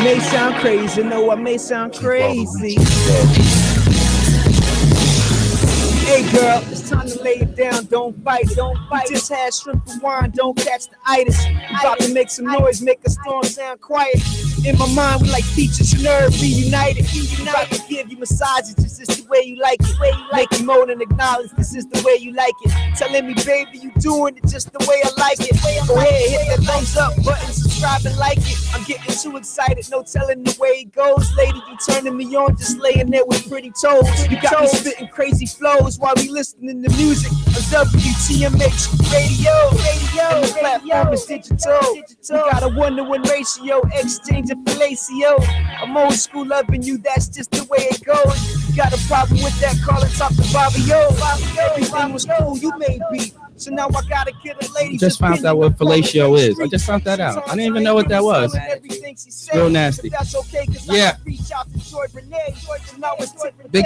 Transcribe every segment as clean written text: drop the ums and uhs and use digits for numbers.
May sound crazy, no, I may sound crazy. Hey girl, it's time to lay it down, don't fight, don't fight. You just had shrimp and wine, don't catch the itis. You about to make some noise, make a storm sound quiet. In my mind, we like features, nerve reunited. About to give you massages, this is the way you like it. Make you moan and acknowledge this is the way you like it. Telling me, baby, you doing it just the way I like it. Go ahead, hit that thumbs up button, subscribe and like it. I'm getting too excited, no telling the way it goes. Lady, you turning me on, just laying there with pretty toes. You got me spitting crazy flows while we listening to music on WTMH radio. And the platform is digital. We got a 1-to-1 ratio, exchange of fellatio. I'm old school loving you, that's just the way it goes. You got a problem with that, call and talk to Bobby O. Everything was cool, you may be. So now I gotta get a lady. Just found out what fellatio is. I just found that out. I didn't even know what that was. Real nasty. Yeah. Big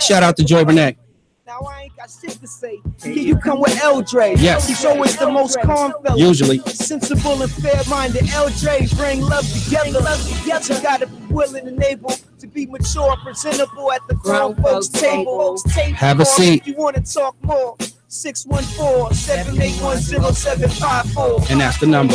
shout out to Joy Burnett. Now I ain't got shit to say. Here you come with L-Dre. Yes. He's always the most calm fella. Usually. Sensible and fair-minded. L-Dre bring love together. You gotta be willing and able to be mature and presentable at the grown folks table. Have a seat. If you want to talk more, 614-781-0754. And that's the number.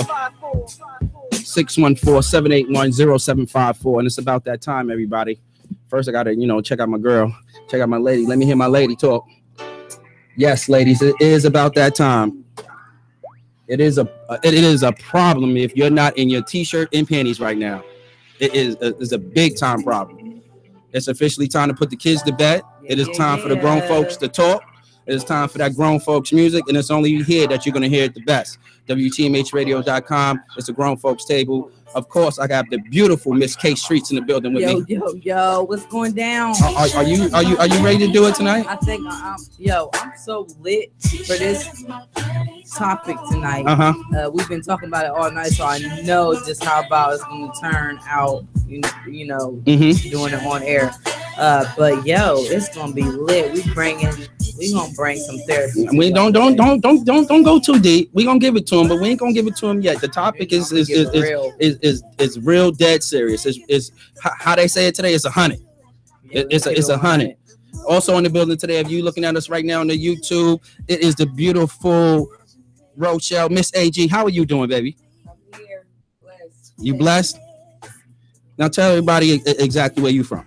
614-781-0754. And it's about that time, everybody. First, I gotta, check out my girl. Check out my lady. Let me hear my lady talk. Yes, ladies, it is about that time. It is a problem if you're not in your t-shirt and panties right now. It is a big time problem. It's officially time to put the kids to bed. It is time for the grown folks to talk. It is time for that grown folks music, and it's only here that you're gonna hear it the best. WTMHradio.com. It's a grown folks table. Of course, I got the beautiful Miss K Streets in the building with me. Yo, what's going down? Are you ready to do it tonight? I think I'm so lit for this topic tonight. We've been talking about it all night, so I know just how about it's going to turn out. Doing it on air. But it's gonna be lit. We gonna bring some therapy. We don't go too deep. We gonna give it to him, but we ain't gonna give it to him yet. The topic is real dead serious. Is how they say it today. It's 100. It's 100. Also in the building today, if you looking at us right now on the YouTube, it is the beautiful Rochelle, Miss AG. How are you doing, baby? I'm here, blessed. You blessed? Now tell everybody exactly where you from.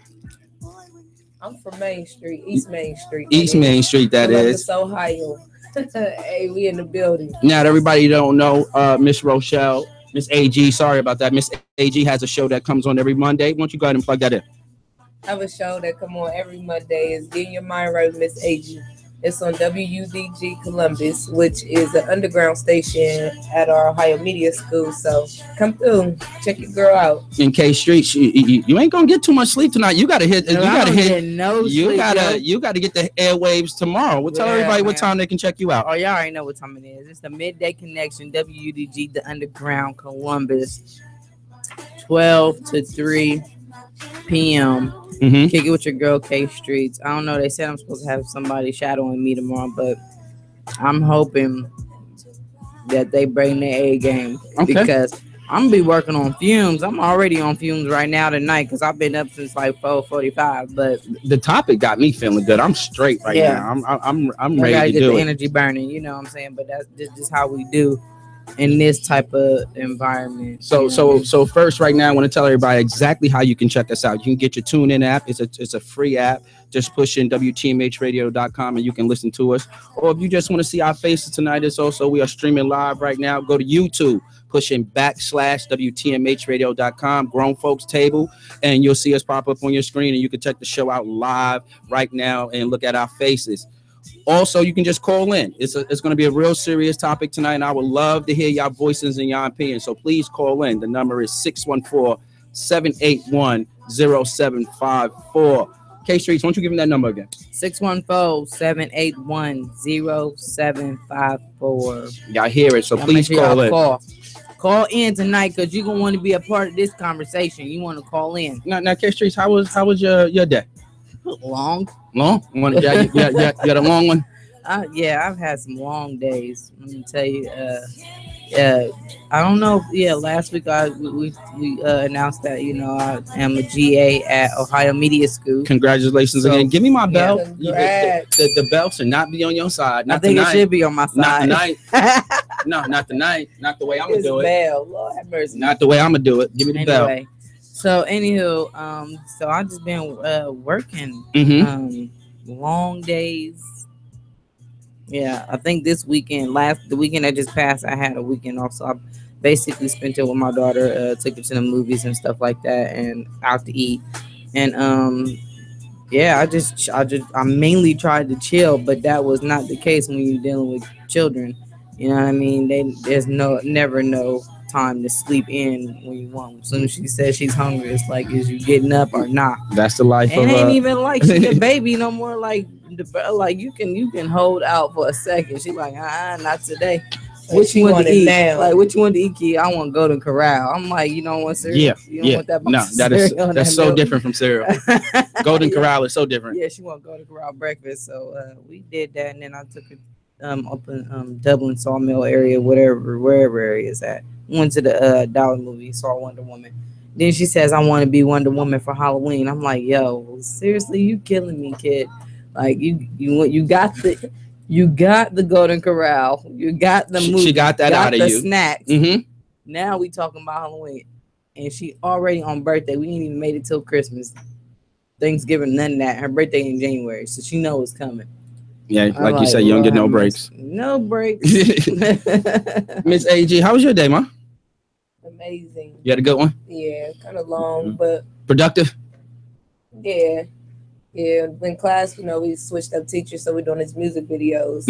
I'm from Main Street, East Main Street. East Main Street, that is. Ohio. Hey, we in the building. Now, everybody don't know Miss Rochelle, Miss AG. Sorry about that. Miss AG has a show that comes on every Monday. Why don't you go ahead and plug that in? I have a show that come on every Monday. It's Getting Your Mind Right with Miss AG. It's on WUDG Columbus, which is an underground station at our Ohio Media School. So come through, check your girl out. In K Street, you ain't gonna get too much sleep tonight. You gotta hit. You gotta get the airwaves tomorrow. We'll tell everybody what time they can check you out. Oh, y'all already know what time it is. It's the Midday Connection, WUDG, the Underground Columbus, 12 to 3 p.m. Kick it with your girl K Streets. I don't know. They said I'm supposed to have somebody shadowing me tomorrow, but I'm hoping that they bring their A game because I'm gonna be working on fumes. I'm already on fumes right now tonight because I've been up since like 4:45. But the topic got me feeling good. I'm straight right now. I'm ready to get do the it. Energy burning. You know what I'm saying? But that's just how we do in this type of environment. So first right now I want to tell everybody exactly how you can check us out. You can get your TuneIn app. It's a free app. Just push in WTMHradio.com and you can listen to us. Or if you just want to see our faces tonight, we are streaming live right now. Go to YouTube, push in / WTMHradio.com, Grown Folks Table, and you'll see us pop up on your screen and you can check the show out live right now and look at our faces. Also, you can just call in. It's going to be a real serious topic tonight, and I would love to hear your voices and your opinions. So please call in. The number is 614-781-0754. K Streets, why don't you give me that number again? 614-781-0754. Y'all hear it, so please call in. Call in tonight because you're going to want to be a part of this conversation. You want to call in. Now, K Streets, how was your day? Long? You had a long one? Yeah, I've had some long days. Let me tell you. I don't know. Yeah, last week we announced that I am a GA at Ohio Media School. Congratulations again. Give me my belt. Congrats. The belt should not be on your side. Not I think tonight. it should be on my side. Not tonight. No, not tonight. Not the way I'm gonna do it. Bell. Lord have mercy. Not the way I'm gonna do it. Give me the belt. So anywho, so I just been working long days. Yeah, I think this weekend, the weekend that just passed, I had a weekend off, so I basically spent it with my daughter, took her to the movies and stuff like that, and out to eat, and yeah, I mainly tried to chill, but that was not the case when you're dealing with children. You know what I mean? There's never no time to sleep in when you want. As soon as she says she's hungry, it's like, is you getting up or not? That's the life and of. It ain't even like she's a baby no more. Like you can hold out for a second. She's like, not today. What you want to eat? Now. Like, what you want to eat, kid? I want Golden Corral. I'm like, you don't want cereal? Yeah, you don't want that box no, that's so different from cereal. Golden Corral is so different. Yeah, she want Golden Corral breakfast. So we did that, and then I took it up in Dublin Sawmill area, wherever area is at. Went to the Dollar movie, saw Wonder Woman. Then she says, I want to be Wonder Woman for Halloween. I'm like, yo, seriously, you killing me, kid. Like you got the Golden Corral, you got the movie, she got that out of you. Snacks. Now we talking about Halloween, and she already on birthday. We ain't even made it till Christmas, Thanksgiving, none of that. Her birthday in January, so she know it's coming. Yeah, like you said, you don't get no breaks. No breaks. Miss AG, how was your day, ma? Amazing. You had a good one? Yeah, kind of long, but productive. Yeah. In class, we switched up teachers, so we're doing these music videos.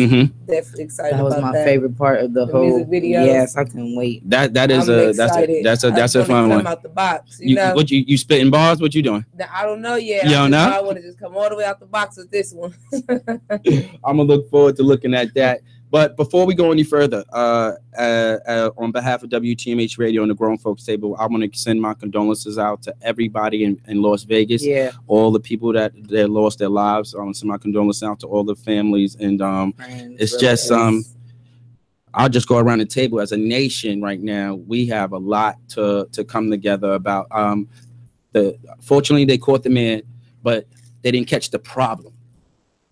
Definitely excited. That was about my favorite part of the whole music videos. Yes, I couldn't wait. That's a fun one. Out the box, you know. What you spitting bars? What you doing? I don't know yet. You don't know? I want to just come all the way out the box with this one. I'm gonna look forward to looking at that. But before we go any further, on behalf of WTMH Radio and the Grown Folks Table, I want to send my condolences out to everybody in Las Vegas. Yeah. All the people that lost their lives. I want to send my condolences out to all the families. And friends, it's just I'll just go around the table. As a nation right now, we have a lot to come together about. Fortunately, they caught the man, but they didn't catch the problem.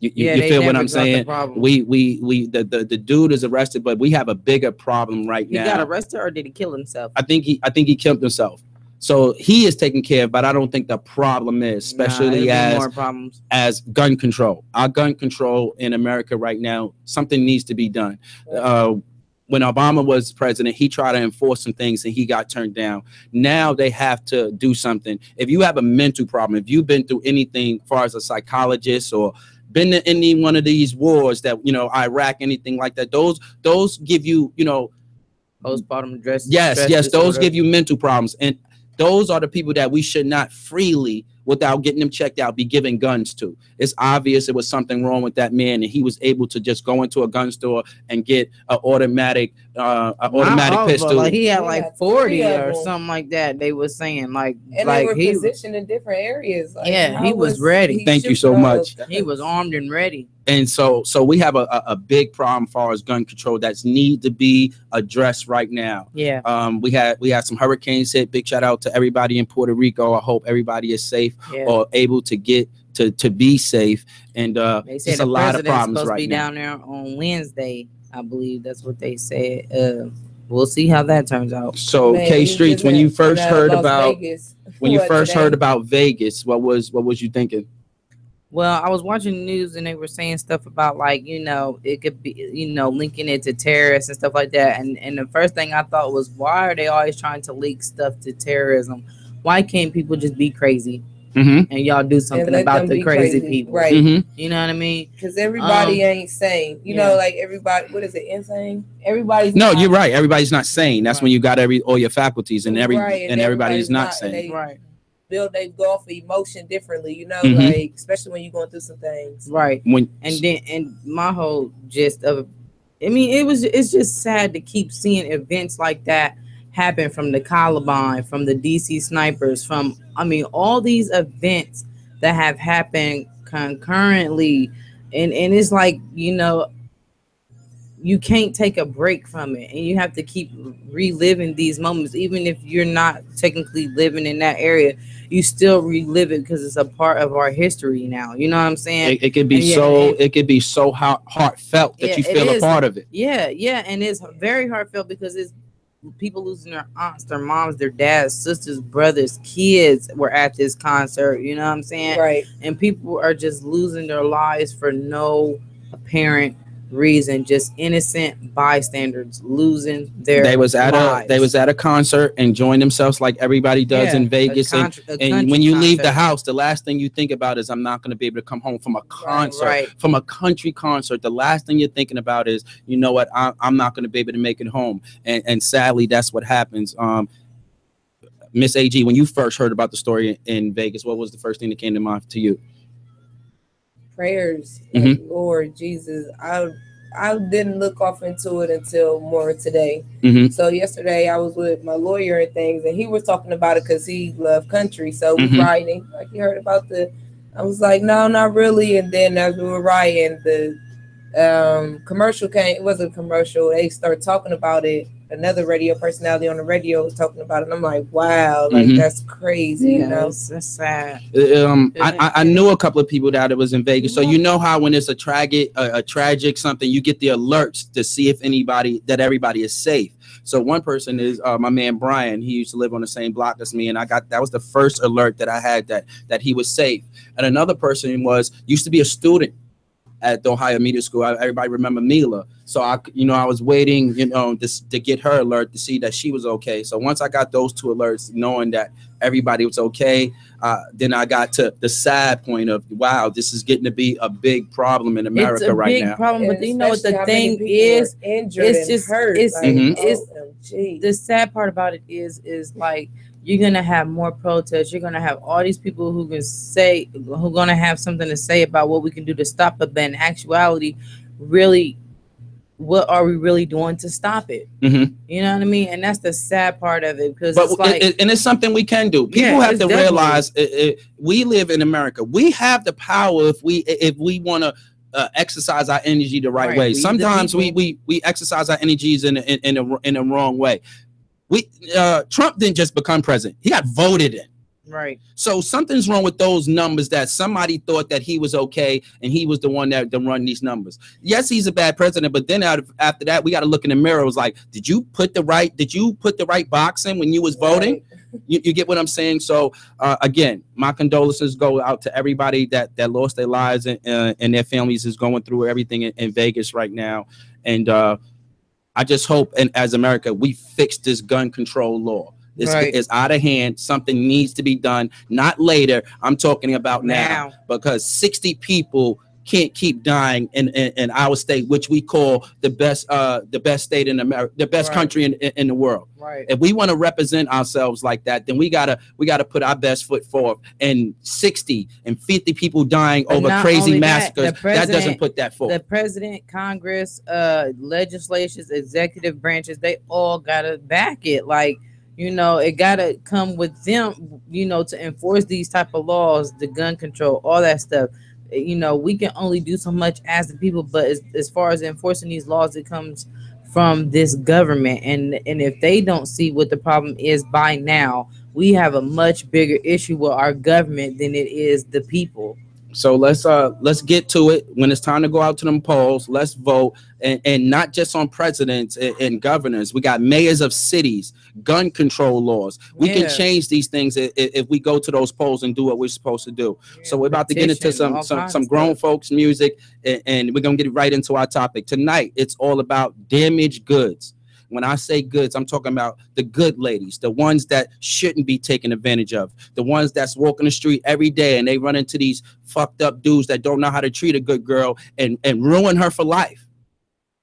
You feel what I'm saying? The dude is arrested, but we have a bigger problem now. He got arrested, or did he kill himself? I think he killed himself. So he is taken care of, but I don't think the problem is, especially as gun control. Our gun control in America right now, something needs to be done. When Obama was president, he tried to enforce some things and he got turned down. Now they have to do something. If you have a mental problem, if you've been through anything as far as a psychologist or been in any one of these wars that, Iraq, anything like that, those give you, postpartum stress. Yes, those give you mental problems. And those are the people that we should not freely, without getting them checked out, be giving guns to. It's obvious there was something wrong with that man, and he was able to just go into a gun store and get an automatic pistol. Like he had like 40 or something like that. They were saying and they were positioned in different areas. He was ready. Thank you so much. He was armed and ready. And so we have a big problem as far as gun control that's need to be addressed right now. Yeah. We had some hurricanes hit. Big shout out to everybody in Puerto Rico. I hope everybody is safe or able to get to be safe. And they say it's a lot of problems supposed to be down there on Wednesday. I believe that's what they said. We'll see how that turns out. So K Streets, when you first heard about Vegas, what was you thinking? Well, I was watching the news and they were saying stuff about it could be, linking it to terrorists and stuff like that. And the first thing I thought was, why are they always trying to link stuff to terrorism? Why can't people just be crazy and y'all do something about the crazy people? Right. You know what I mean? Because everybody ain't sane. You know, like everybody, what is it, insane? Everybody's you're right. Everybody's not sane. That's when you got all your faculties and everybody's not sane. They go off of emotion differently, like especially when you're going through some things. Right. And my whole gist of it's just sad to keep seeing events like that happen, from the Columbine, from the DC snipers, from all these events that have happened concurrently. And it's like, you can't take a break from it, and you have to keep reliving these moments. Even if you're not technically living in that area, you still relive it because it's a part of our history now. You know what I'm saying? It could be it could be so heartfelt that you feel a part of it. Yeah, and it's very heartfelt because it's people losing their aunts, their moms, their dads, sisters, brothers, kids were at this concert. You know what I'm saying? Right. And people are just losing their lives for no apparent reason, just innocent bystanders losing their they was at lives. a concert, enjoying themselves like everybody does in Vegas, and when you leave the house, the last thing you think about is, I'm not going to be able to come home from a concert, from a country concert. The last thing you're thinking about is, you know what, I'm not going to be able to make it home, and sadly that's what happens. Miss AG, when you first heard about the story in Vegas, what was the first thing that came to mind to you? Prayers, like, Lord Jesus. I didn't look off into it until more today. So yesterday I was with my lawyer and things, and he was talking about it because he loved country. So we riding, like, he heard about I was like, no, not really. And then as we were riding, the commercial came. It wasn't a commercial. They started talking about it. Another radio personality on the radio was talking about it. And I'm like, wow, like that's crazy. You know, that's sad. I knew a couple of people that it was in Vegas. So you know how when it's a tragic something, you get the alerts to see if everybody is safe. So one person is my man Brian. He used to live on the same block as me, and that was the first alert that I had that he was safe. And another person used to be a student at the Ohio Media School. Everybody remember Mila. So I was waiting, to get her alert to see that she was okay. So once I got those two alerts, knowing that everybody was okay, then I got to the sad point of, wow, this is getting to be a big problem in America right now. It's a big problem, but you know what the thing is? It's just hurt. The sad part about it is like, you're gonna have more protests. You're gonna have all these people who gonna have something to say about what we can do to stop it. But in actuality, really, what are we really doing to stop it? You know what I mean? And that's the sad part of it, because it's something we can do. People have to realize we live in America. We have the power if we want to exercise our energy the right way. Sometimes we exercise our energies in a wrong way. Trump didn't just become president; he got voted in. Right. So something's wrong with those numbers, that somebody thought that he was okay and he was the one that run these numbers. Yes, he's a bad president, but then after that, we got to look in the mirror. It was like, did you put the right box in when you was voting? You get what I'm saying? So again, my condolences go out to everybody that lost their lives and their families is going through everything in Vegas right now. And I just hope, and as America, we fix this gun control law. It's out of hand. Something needs to be done, not later. I'm talking about now, because 60 people can't keep dying in our state, which we call the best state in America, the best country in the world. Right. If we want to represent ourselves like that, then we gotta put our best foot forward. And 60 and 50 people dying over crazy massacres, that doesn't put that forward. The president, Congress, legislations, executive branches, they all gotta back it. Like, it gotta come with them, to enforce these type of laws, the gun control, all that stuff. We can only do so much as the people, but as far as enforcing these laws, it comes from this government. And if they don't see what the problem is by now, we have a much bigger issue with our government than it is the people. So let's get to it. When it's time to go out to them polls, let's vote, and not just on presidents and governors. We got mayors of cities, gun control laws. We can change these things if we go to those polls and do what we're supposed to do. So we're about to get into some grown folks music, and we're gonna get right into our topic tonight. It's all about damaged goods. When I say goods, I'm talking about the good ladies, the ones that shouldn't be taken advantage of, the ones that's walking the street every day and they run into these fucked up dudes that don't know how to treat a good girl and ruin her for life.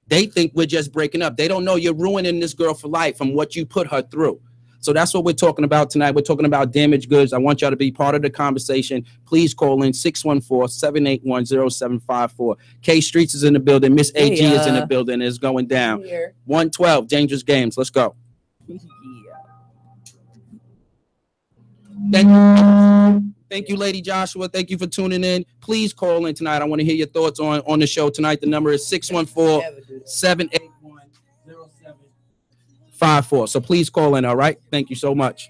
They think we're just breaking up. They don't know you're ruining this girl for life from what you put her through. So that's what we're talking about tonight. We're talking about damaged goods. I want y'all to be part of the conversation. Please call in 614-781-0754. K Streets is in the building. Miss AG is in the building. It's going down. 112 Dangerous Games. Let's go. Thank you, Lady Joshua. Thank you for tuning in. Please call in tonight. I want to hear your thoughts on the show tonight. The number is 614-781-0754. So please call in, all right? Thank you so much.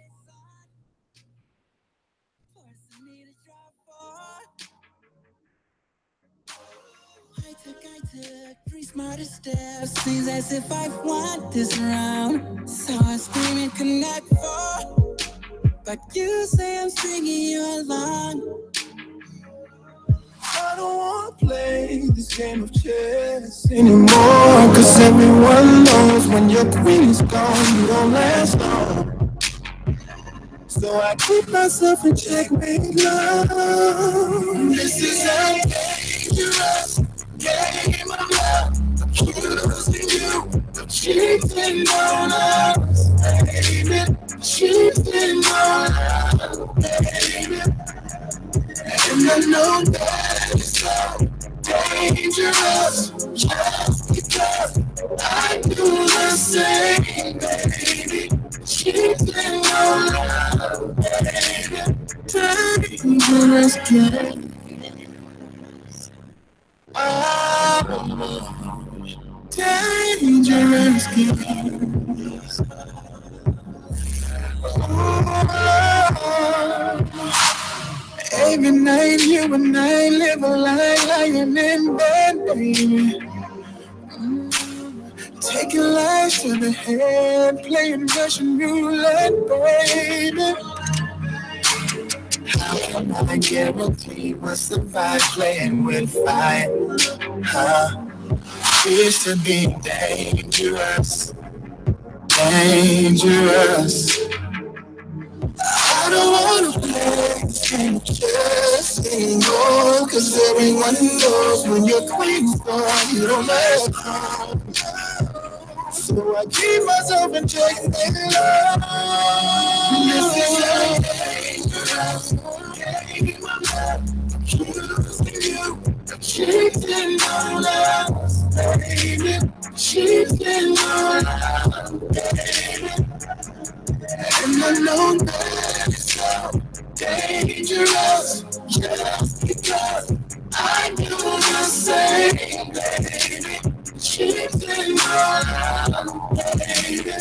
Smartest steps, seems as if I want this round. So I scream and connect for, but you say I'm stringing you along. I don't wanna play this game of chess anymore, cause everyone knows when your queen is gone, you don't last long. So I keep myself in checkmate love. This is a dangerous game of love. Accusing you of cheating on us, baby. Cheating on us, baby. And I know that it's so dangerous, just because I do the same, baby. Cheating on us, baby. Dangerous game. Dangerous games. Every night you and I live a lie, lying in bed, baby. Taking lives to the head, playing Russian roulette, baby. How can I guarantee we'll survive playing with fire? Huh? Used to be dangerous, dangerous. I don't wanna play this game of chess anymore, cause everyone knows when your queen's gone, you don't last long. So I keep myself in check and love. This is a dangerous game of love. Accusing you of cheating on us, baby. Cheating on us, baby. And I know that it's so dangerous, just because I do the same, baby. Cheating on us, baby.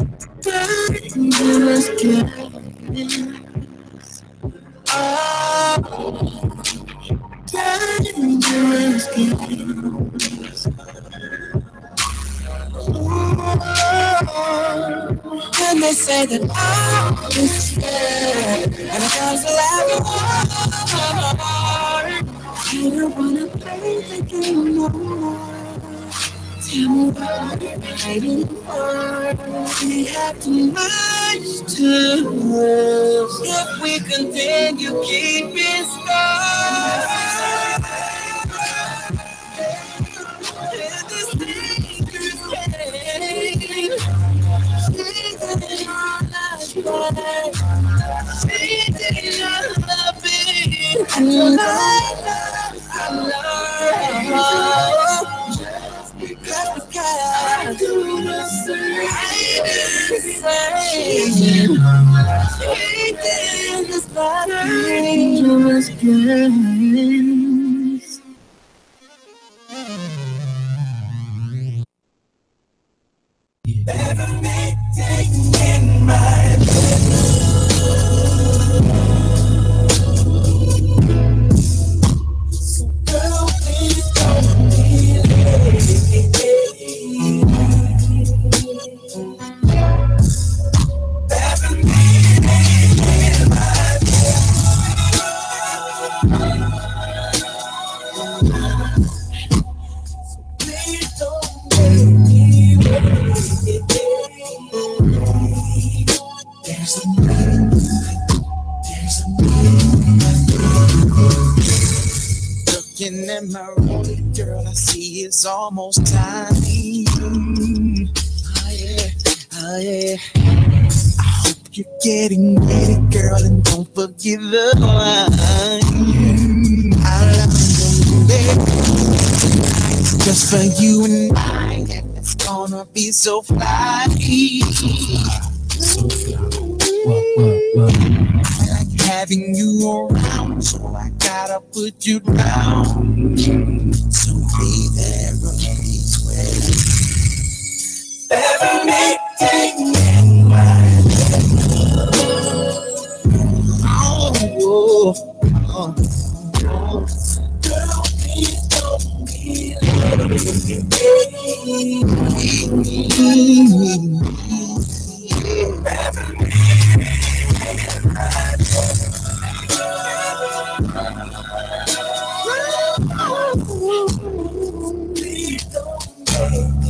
Dangerous games. Oh, dangerous games. And they say that all is fair, and it comes to laughing. I don't wanna play the game no more. Tell me what you're fighting for. We have too much to lose if we continue keeping score. Dangerous games. Better make taking my so girl, please don't be late. Better make taking my so please don't make me wait. There's a looking at my road, girl, I see it's almost time. Oh yeah. I hope you're getting ready, girl, and don't forget the wine. I'll just for you and I, and it's gonna be so fly. So fly. What? Like having you around. So I gotta put you down. So be there on these ways. Everything in my girl, please don't be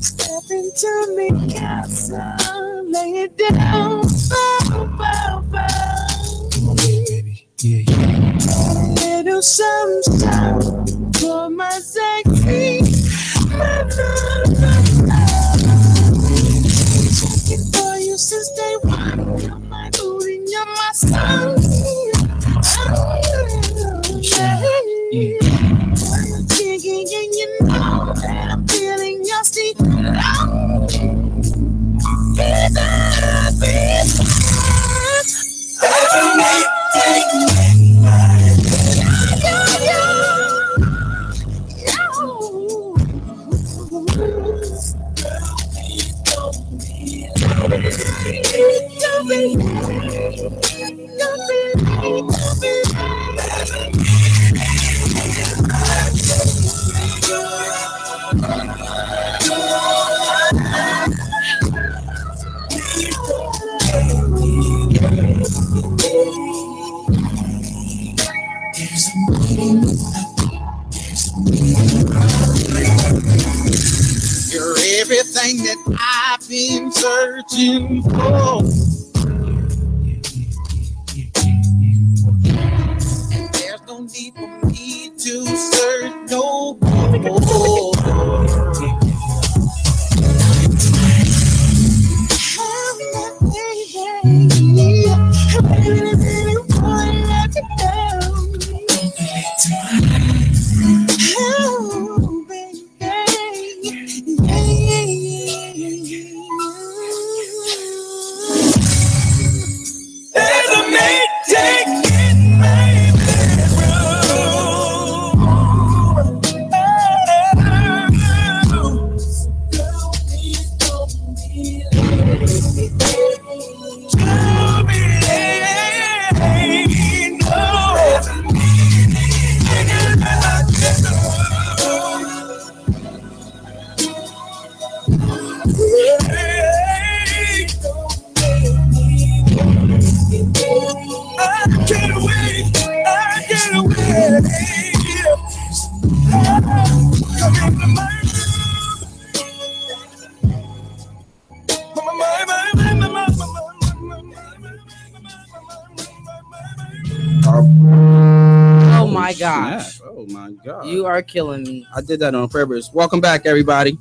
step into me, castle, lay it down. Come on, baby. Yeah. Little something for my sexy. For you since day one, you're my mood and you're my sun. Digging and you know that I'm feeling your steam. You're everything that I've been searching for. And there's no need for me to search no more. Oh my gosh. Snap. Oh my God. You are killing me. I did that on purpose. Welcome back, everybody.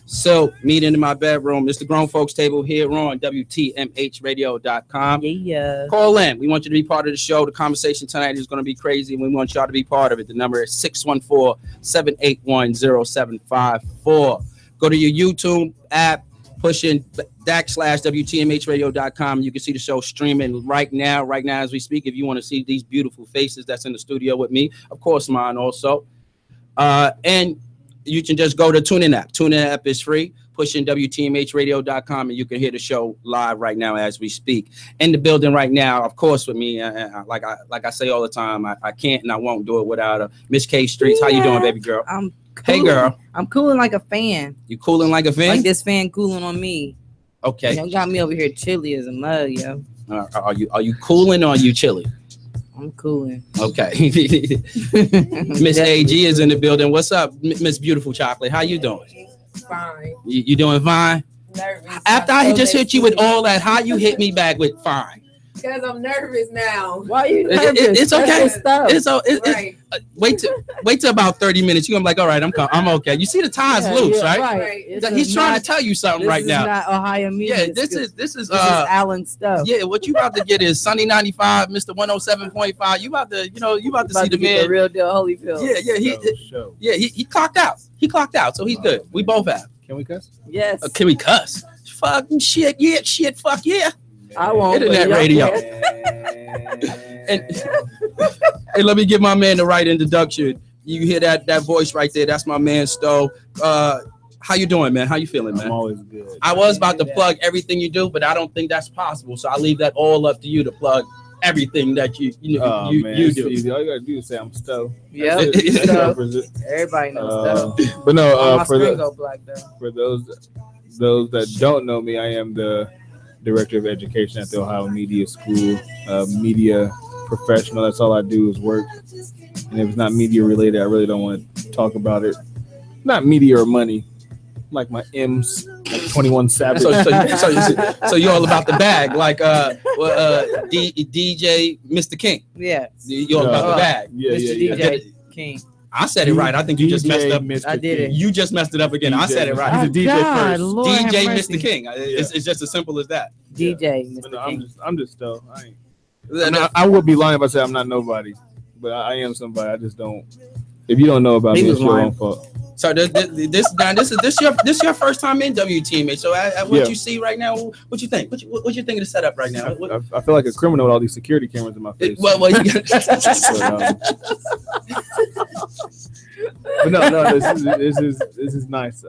So, meeting in my bedroom. It's the Grown Folks Table here on WTMHradio.com. Yeah. Call in. We want you to be part of the show. The conversation tonight is going to be crazy, and we want y'all to be part of it. The number is 614-781-0754. Go to your YouTube app, push in /WTMHradio.com. You can see the show streaming right now as we speak. If you want to see these beautiful faces that's in the studio with me, of course, mine also. And you can just go to TuneIn app. TuneIn app is free. Push in WTMHradio.com and you can hear the show live right now as we speak. In the building right now, of course, with me, like I say all the time, I can't and I won't do it without Miss K Streets. How you doing, baby girl? I'm cool. Hey, girl. I'm cooling like a fan. You cooling like a fan? Like this fan cooling on me. Okay. You got me over here chilly as a mud, yo. Are you cooling or are you chilly? I'm cooling. Okay. Miss AG is in the building. What's up, Miss Beautiful Chocolate? How you doing? Fine. You doing fine? Nervous. After I just hit you with all that, how you hit me back with fine? Because I'm nervous now. Why are you nervous? It's okay. Stuff. Right. Wait till about 30 minutes. You're gonna be like, all right, I'm okay. You see the tie's loose, right? He's trying to tell you something right now. This is not Ohio Media. Yeah, this is Allen stuff. Yeah, what you about to get is Sunny 95, Mr. 107.5. You about to see the man. The real deal Holyfield. Yeah, he clocked out. He clocked out, so he's good. We both have. Can we cuss? Yes. Can we cuss? Fucking shit, yeah, shit, fuck yeah. I won't. Internet radio. And hey, let me give my man the right introduction. You hear that voice right there? That's my man Stowe. How you doing, man? How you feeling, man? I'm always good. I was about to plug everything you do, but I don't think that's possible. So I'll leave that all up to you to plug everything that you do. Man, do. Easy. All you gotta do is say I'm Stowe. Yeah. Everybody knows Stowe. But no, my screen go black though. For those that don't know me, I am the director of education at the Ohio Media School, media professional. That's all I do is work. And if it's not media related, I really don't want to talk about it. Not media or money, like my M's, like 21 Savage. So you're all about the bag, like DJ Mr. King. Yeah. You're all about the bag. Yeah, Mr. DJ King. I said it right. I think you just messed up. Mr. I did it. You just messed it up again. I said it right. He's a DJ first. Lord DJ have mercy. Mr. King. It's just as simple as that. DJ Mr. But no, King. I'm just Stowe. I would be lying if I said I'm not nobody, but I am somebody. I just don't. If you don't know about me, it's your own fault. So this your first time in WTMA. So what you see right now, what you think? What you think of the setup right now? I feel like a criminal with all these security cameras in my face. But no, this is nice.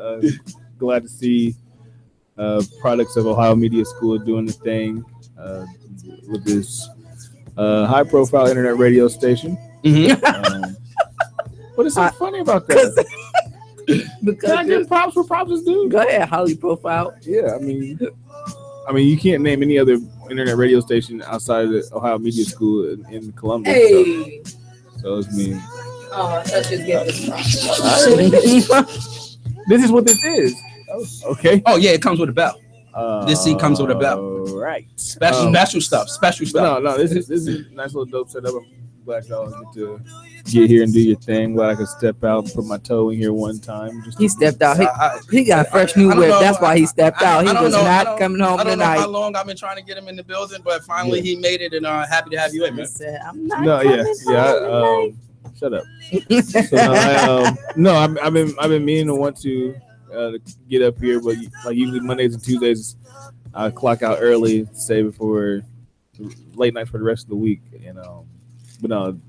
Glad to see products of Ohio Media School doing the thing with this high-profile internet radio station. Mm-hmm. What is so funny about that? Because I give props where props is due. Go ahead, highly profile. Yeah, I mean, you can't name any other internet radio station outside of the Ohio Media School in Columbus. Hey. So it's me. Oh, let's just get this props. This is what this is. Okay. Oh yeah, it comes with a bell. This seat comes with a bell. Right. Special stuff. No, this is a nice little dope setup. I'm glad y'all get to get here and do your thing. Glad I could step out and put my toe in here one time. He stepped out. He got a fresh new whip. That's why he stepped out. He was not coming home tonight. I don't know how long I've been trying to get him in the building, but finally he made it, and happy to have you in, man. He said, I'm not shut up. I've been meaning to want to get up here, but like usually Mondays and Tuesdays I clock out early, save it for late nights for the rest of the week, but no,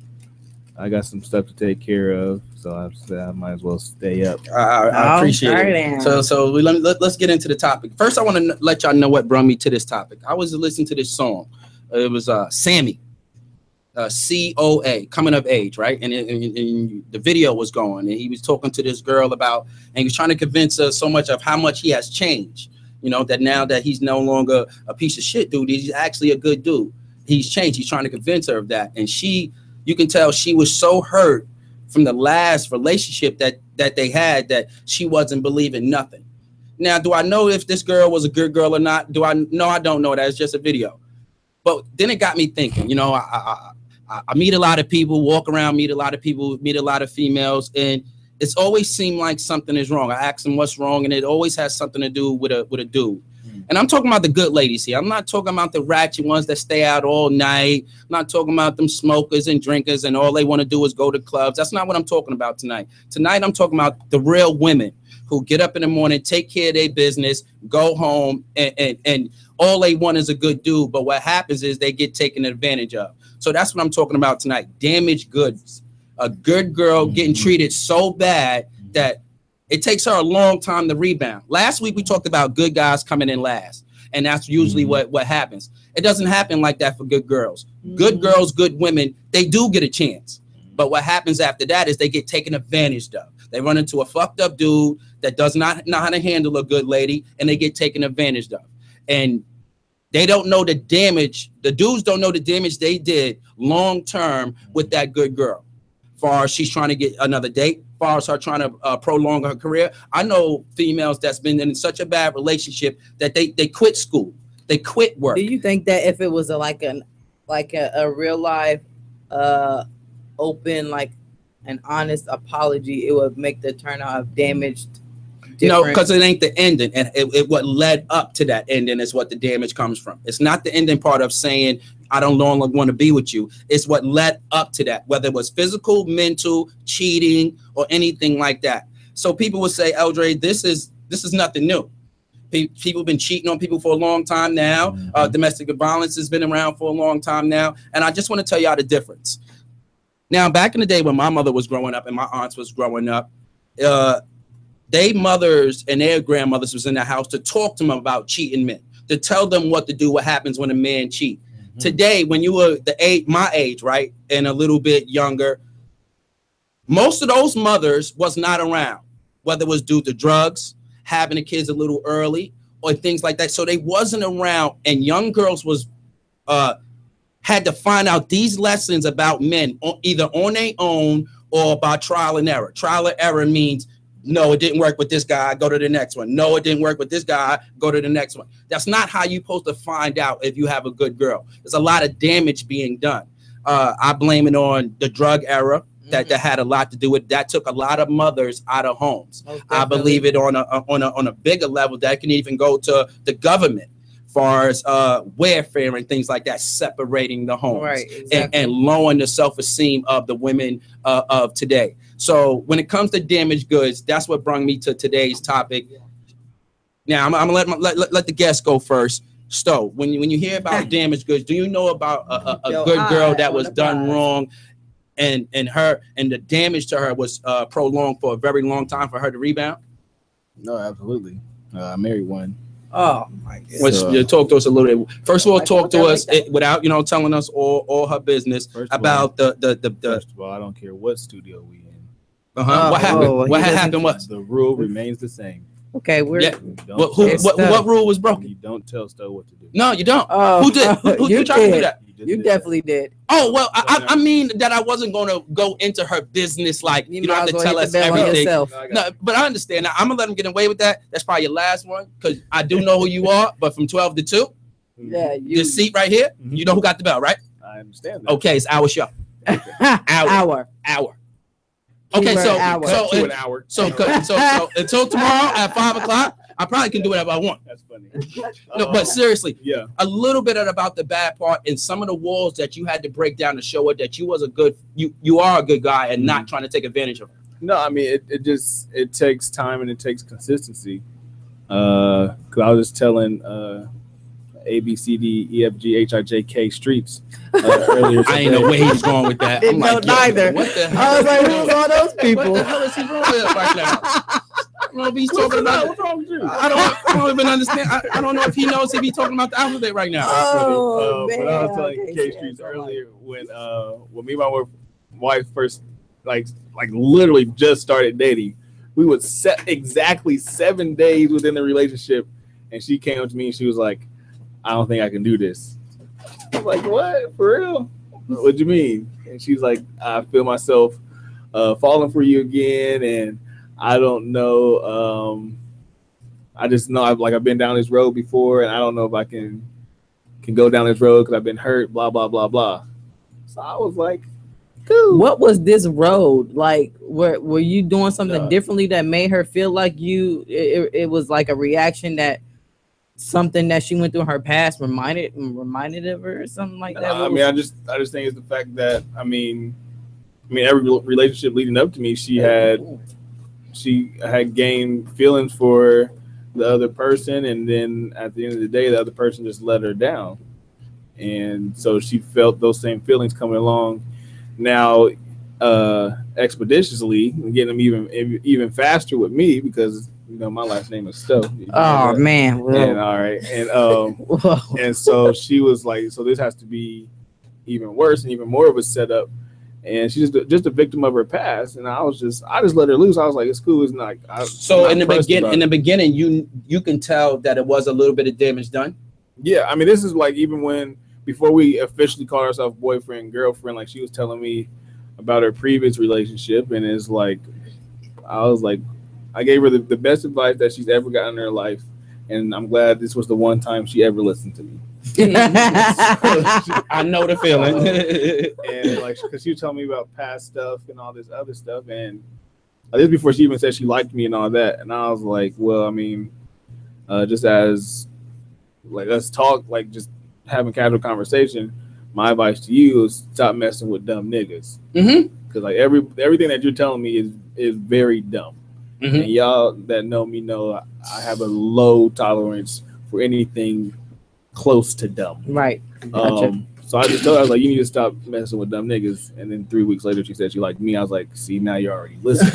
I got some stuff to take care of, so I said I might as well stay up. I appreciate it. So let's get into the topic. First, I want to let y'all know what brought me to this topic. I was listening to this song. It was Sammy, COA, coming of age, right? And the video was going, and he was talking to this girl about, and he was trying to convince her so much of how much he has changed. That now that he's no longer a piece of shit dude, he's actually a good dude. He's changed. He's trying to convince her of that, and you can tell she was so hurt from the last relationship that they had that she wasn't believing nothing. Now, do I know if this girl was a good girl or not? I don't know. That's just a video. But then it got me thinking, I meet a lot of people, walk around, meet a lot of people, meet a lot of females, and it's always seemed like something is wrong. I ask them what's wrong, and it always has something to do with a dude. And I'm talking about the good ladies here. I'm not talking about the ratchet ones that stay out all night. I'm not talking about them smokers and drinkers and all they want to do is go to clubs. That's not what I'm talking about tonight. Tonight, I'm talking about the real women who get up in the morning, take care of their business, go home, and all they want is a good dude. But what happens is they get taken advantage of. So that's what I'm talking about tonight. Damaged goods. A good girl getting treated so bad that it takes her a long time to rebound. Last week, we talked about good guys coming in last. And that's usually what happens. It doesn't happen like that for good girls. Good girls, good women, they do get a chance. But what happens after that is they get taken advantage of. They run into a fucked up dude that does not know how to handle a good lady, and they get taken advantage of. And they don't know the damage. The dudes don't know the damage they did long term with that good girl. Far as she's trying to get another date, far as her trying to prolong her career. I know females that's been in such a bad relationship that they quit school, they quit work. Do you think that if it was a real life, open, like an honest apology, it would make the turnout of damaged? No, because it ain't the ending, and it what led up to that ending is what the damage comes from. It's not the ending part of saying I don't longer want to be with you. It's what led up to that, whether it was physical, mental, cheating, or anything like that. So people would say, Eldre, this is nothing new. People have been cheating on people for a long time now. Domestic violence has been around for a long time now. And I just want to tell y'all the difference. Now, back in the day when my mother was growing up and my aunts was growing up, their mothers and their grandmothers was in the house to talk to them about cheating men, to tell them what to do, what happens when a man cheats. Today, when you were my age, right, and a little bit younger, most of those mothers was not around, whether it was due to drugs, having the kids a little early, or things like that. So they wasn't around, and young girls was had to find out these lessons about men either on their own or by trial and error. Trial and error means, no, it didn't work with this guy, go to the next one. No, it didn't work with this guy, go to the next one. That's not how you're supposed to find out if you have a good girl. There's a lot of damage being done. I blame it on the drug era. That had a lot to do with that. Took a lot of mothers out of homes. I believe it on a bigger level that can even go to the government, far as welfare and things like that, separating the homes, Right, exactly. and lowering the self-esteem of the women of today. So when it comes to damaged goods, that's what brought me to today's topic. Now I'm gonna let the guests go first. Stowe, when you hear about damaged goods, do you know about a good girl that was done wrong, and the damage to her was prolonged for a very long time for her to rebound? No, absolutely. I married one. Oh my goodness. Which, talk to us a little bit. First of all, talk to us like without telling us all her business about the. First of all, I don't care what studio we in. What happened? What had happened was the rule remains the same. Okay, we're what rule was broken? You don't tell Stowe what to do. No, you don't. Who did? Who tried to do that? You definitely did. Oh well, I mean that I wasn't going to go into her business like you don't have to tell us everything. No, but I understand. Now, I'm gonna let him get away with that. That's probably your last one because I do know who you are. But from 12 to 2, yeah, this seat right here, you know who got the bell, right? I understand that. Okay, it's our show. Hour. Okay, so an hour. So until tomorrow at 5 o'clock, I probably can do whatever I want. That's funny. No, but seriously, yeah, a little bit about the bad part and some of the walls that you had to break down to show her that you was you are a good guy and not trying to take advantage of her. No, I mean it takes time and it takes consistency. Because I was just telling A, B, C, D, E, F, G, H, I, J, K streets earlier. I ain't know where he was going with that. Didn't know neither. What the hell? I was like, who's all those people? What the hell is he wrong with right now? I don't know if he's talking about. What's wrong with you? I don't even understand. I don't know if he knows if he's talking about the alphabet right now. But I was telling K streets earlier when me and my wife first like literally just started dating. We would set exactly 7 days within the relationship, and she came up to me and she was like, I don't think I can do this. I was like, what? For real? What do you mean? And she's like, I feel myself falling for you again, and I don't know. I just know I've been down this road before, and I don't know if I can go down this road because I've been hurt, blah, blah, blah, blah. So I was like, cool. What was this road like? Were you doing something differently that made her feel like it was like a reaction that something that she went through in her past reminded of her or something like that? I just think it's the fact that I mean every relationship leading up to me, she had gained feelings for the other person, and then at the end of the day, the other person just let her down, and so she felt those same feelings coming along. Now, expeditiously, getting them even faster with me because my last name is Stowe. Oh man! And, all right, and and so she was like, so this has to be even worse and even more of a setup. And she's just a victim of her past, and I just let her loose. I was like, it's cool. It's not. So in the beginning, you can tell that it was a little bit of damage done. Yeah, I mean, this is like even before we officially called ourselves boyfriend and girlfriend, like she was telling me about her previous relationship, and it's like I was like, I gave her the best advice that she's ever gotten in her life, and I'm glad this was the one time she ever listened to me. I know the feeling. And like, because she was telling me about past stuff and all this other stuff, and this before she even said she liked me and all that, and I was like, well, I mean, just as like let's talk, like just having casual conversation. My advice to you is stop messing with dumb niggas. Because like everything that you're telling me is very dumb. And y'all that know me know I have a low tolerance for anything close to dumb. Right. Gotcha. So I just told her, I was like, you need to stop messing with dumb niggas. And then 3 weeks later, she said she liked me. I was like, see, now you're already listening.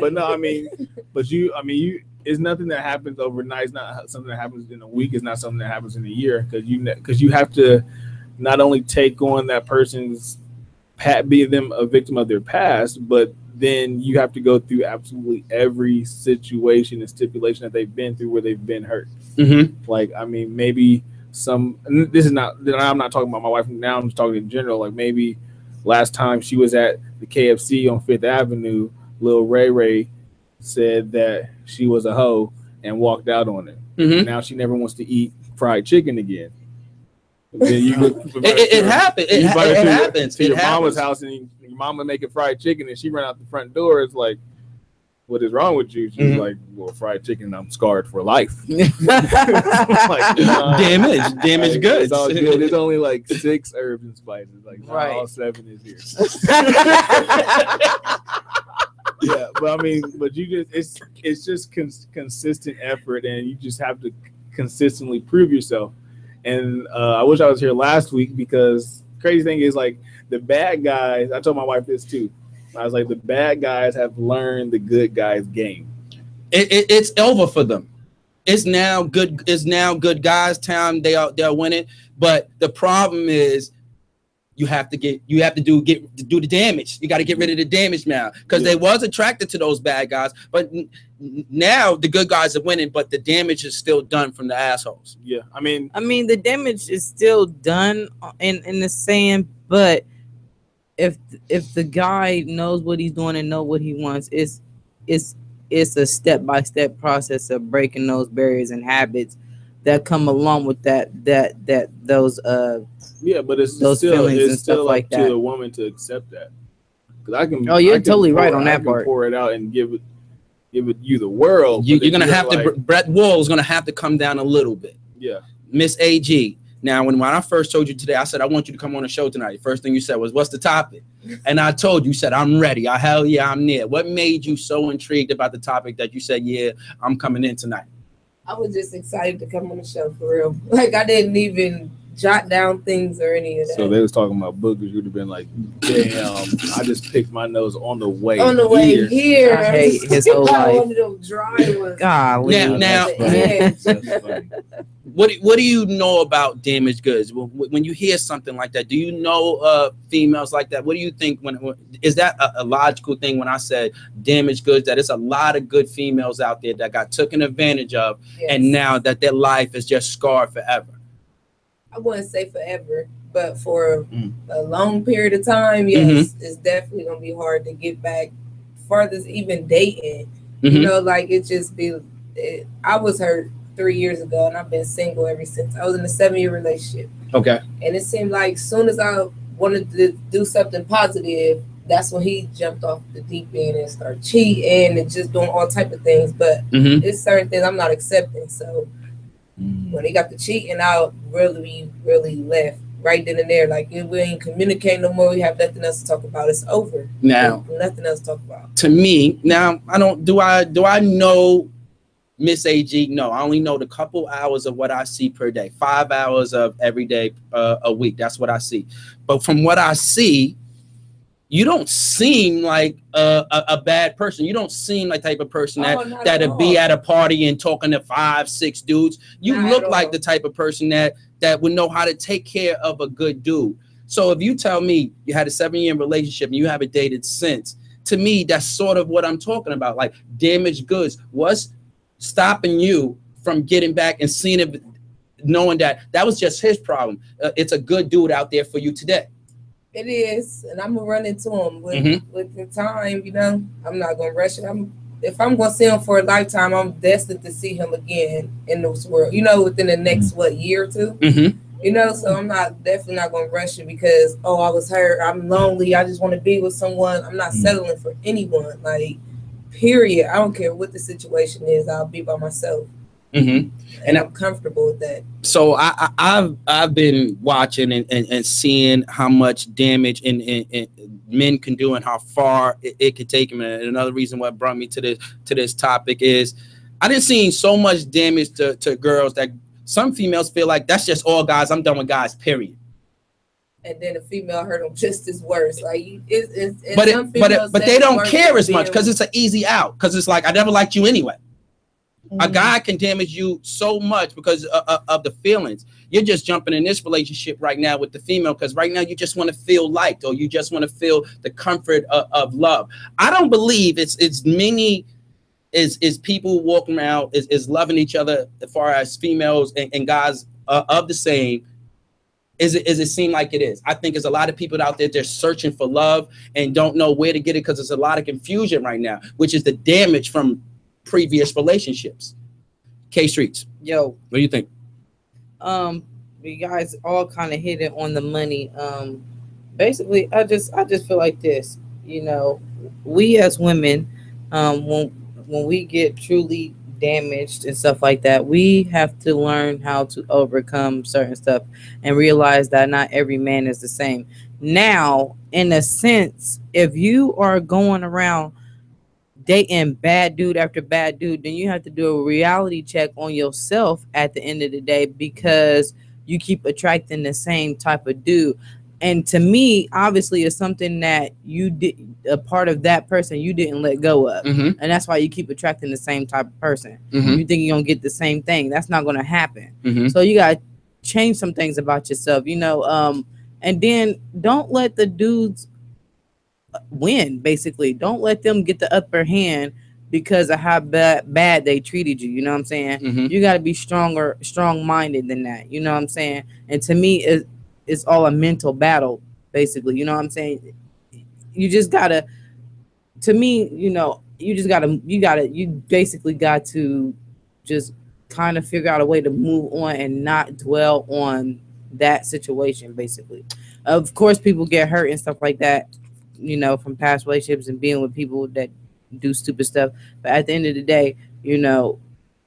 But no, I mean, it's nothing that happens overnight. It's not something that happens in a week. It's not something that happens in a year. Because you have to not only take on that person's be them a victim of their past, but then you have to go through absolutely every situation and stipulation that they've been through where they've been hurt. Like, I mean, maybe this is not, I'm not talking about my wife now, I'm just talking in general. Like, maybe last time she was at the KFC on 5th Avenue, Lil Ray Ray said that she was a hoe and walked out on it. Now she never wants to eat fried chicken again. Then you it happens. It happens. To your mama's house, and your mama making fried chicken, and she ran out the front door. It's like, what is wrong with you? She's like, well, fried chicken, I'm scarred for life. Like, damage goods. It's all good. There's only like 6 herbs and spices. Like, right. All 7 is here. Yeah, but I mean, but you just it's just consistent effort, and you just have to consistently prove yourself. And I wish I was here last week, because crazy thing is, like, the bad guys, I told my wife this too. I was like, the bad guys have learned the good guys game. It's over for them. It's now good guys time. They're winning. But the problem is, you have to do the damage. You got to get rid of the damage now, because they was attracted to those bad guys, but now the good guys are winning, but the damage is still done from the assholes. Yeah, I mean the damage is still done in the saying, but if the guy knows what he's doing and know what he wants, it's a step-by-step process of breaking those barriers and habits that come along with those yeah, but it's those still feelings it's and still stuff up like to that. the woman to accept that. Because I can. You're I can totally right on that part. Pour it out and give it you the world. You're gonna have to. Brett Wall's gonna have to come down a little bit. Yeah. Miss AG. Now, when I first told you today, I said I want you to come on the show tonight. First thing you said was, "What's the topic?" And I told you, said, "I'm ready. Hell yeah, I'm there." What made you so intrigued about the topic that you said, "Yeah, I'm coming in tonight"? I was just excited to come on the show, for real. Like, I didn't even jot down things or any of that. So they was talking about boogers. You'd have been like, "Damn, I just picked my nose on the way here." I hate his whole life. One of them dry ones. Golly. Now, That's funny. what do you know about damaged goods? When you hear something like that, do you know females like that? What do you think? When is that a logical thing? When I said damaged goods, that it's a lot of good females out there that got taken advantage of, and now that their life is just scarred forever. I wouldn't say forever, but for a long period of time, yes, it's definitely gonna be hard to get back. Farthest even dating, you know, like I was hurt 3 years ago, and I've been single ever since. I was in a 7-year relationship. Okay. And it seemed like as soon as I wanted to do something positive, that's when he jumped off the deep end and started cheating and just doing all type of things. But it's certain things I'm not accepting. So when he got the cheating out, really left right then and there. Like, we ain't communicating no more. We have nothing else to talk about. It's over. Now, nothing else to talk about. To me, now do I know Miss AG? No, I only know the couple hours of what I see per day. 5 hours of every day a week. That's what I see. But from what I see, you don't seem like a bad person. You don't seem like the type of person that'd be at a party and talking to 5, 6 dudes. You look like the type of person that would know how to take care of a good dude. So if you tell me you had a 7-year relationship and you haven't dated since, to me, that's sort of what I'm talking about. Like, damaged goods. What's stopping you from getting back and seeing it, knowing that was just his problem? It's a good dude out there for you today. It is, and I'm gonna run into him with the time. You know, I'm not gonna rush it. If I'm gonna see him for a lifetime, I'm destined to see him again in this world. You know, within the next year or two. You know, so I'm definitely not gonna rush it because I was hurt. I'm lonely. I just want to be with someone. I'm not settling for anyone. Like, period. I don't care what the situation is. I'll be by myself. And I'm comfortable with that. So I've been watching and seeing how much damage and men can do and how far it can take them. And another reason what brought me to this topic is I didn't see so much damage to girls that some females feel like that's just all guys. I'm done with guys, period. And then a female hurt them just as worse. Like but they don't care as much because it's an easy out. Because it's like I never liked you anyway. A guy can damage you so much because of the feelings. You're just jumping in this relationship right now with the female because right now you just want to feel liked or you just want to feel the comfort of love. I don't believe it's many is people walking around is loving each other as far as females and guys of the same. Is it seem like it is? I think there's a lot of people out there just searching for love and don't know where to get it because there's a lot of confusion right now, which is the damage from previous relationships. K Streets. Yo, what do you think? You guys all kind of hit it on the money. Basically, I just feel like this. You know, we as women, when we get truly damaged and stuff like that, we have to learn how to overcome certain stuff and realize that not every man is the same. Now, in a sense, if you are going around dating bad dude after bad dude, then you have to do a reality check on yourself at the end of the day because you keep attracting the same type of dude. And to me, obviously, it's something that you did, a part of that person you didn't let go of. And that's why you keep attracting the same type of person. You think you're going to get the same thing. That's not going to happen. So you got to change some things about yourself, you know, and then don't let the dudes win, basically. Don't let them get the upper hand because of how bad they treated you. You know what I'm saying? You got to be strong-minded than that. You know what I'm saying? And to me, it's all a mental battle, basically. You know what I'm saying? You just gotta, to me, you know, you basically got to just kind of figure out a way to move on and not dwell on that situation, basically. Of course, people get hurt and stuff like that, you know, from past relationships and being with people that do stupid stuff. But at the end of the day, you know,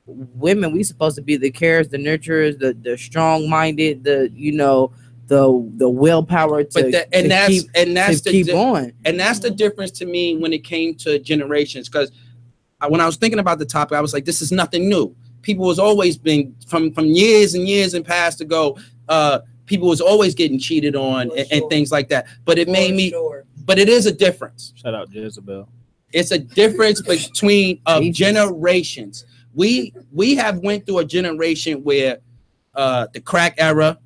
women, we supposed to be the carers, the nurturers, the strong-minded, you know, the willpower to keep going. And that's the difference to me when it came to generations. Because when I was thinking about the topic, I was like, this is nothing new. People was always been from years and years and past ago. People was always getting cheated on and things like that. But it made me. But it is a difference. Shout out Jezebel. It's a difference between generations. We have went through a generation where the crack era.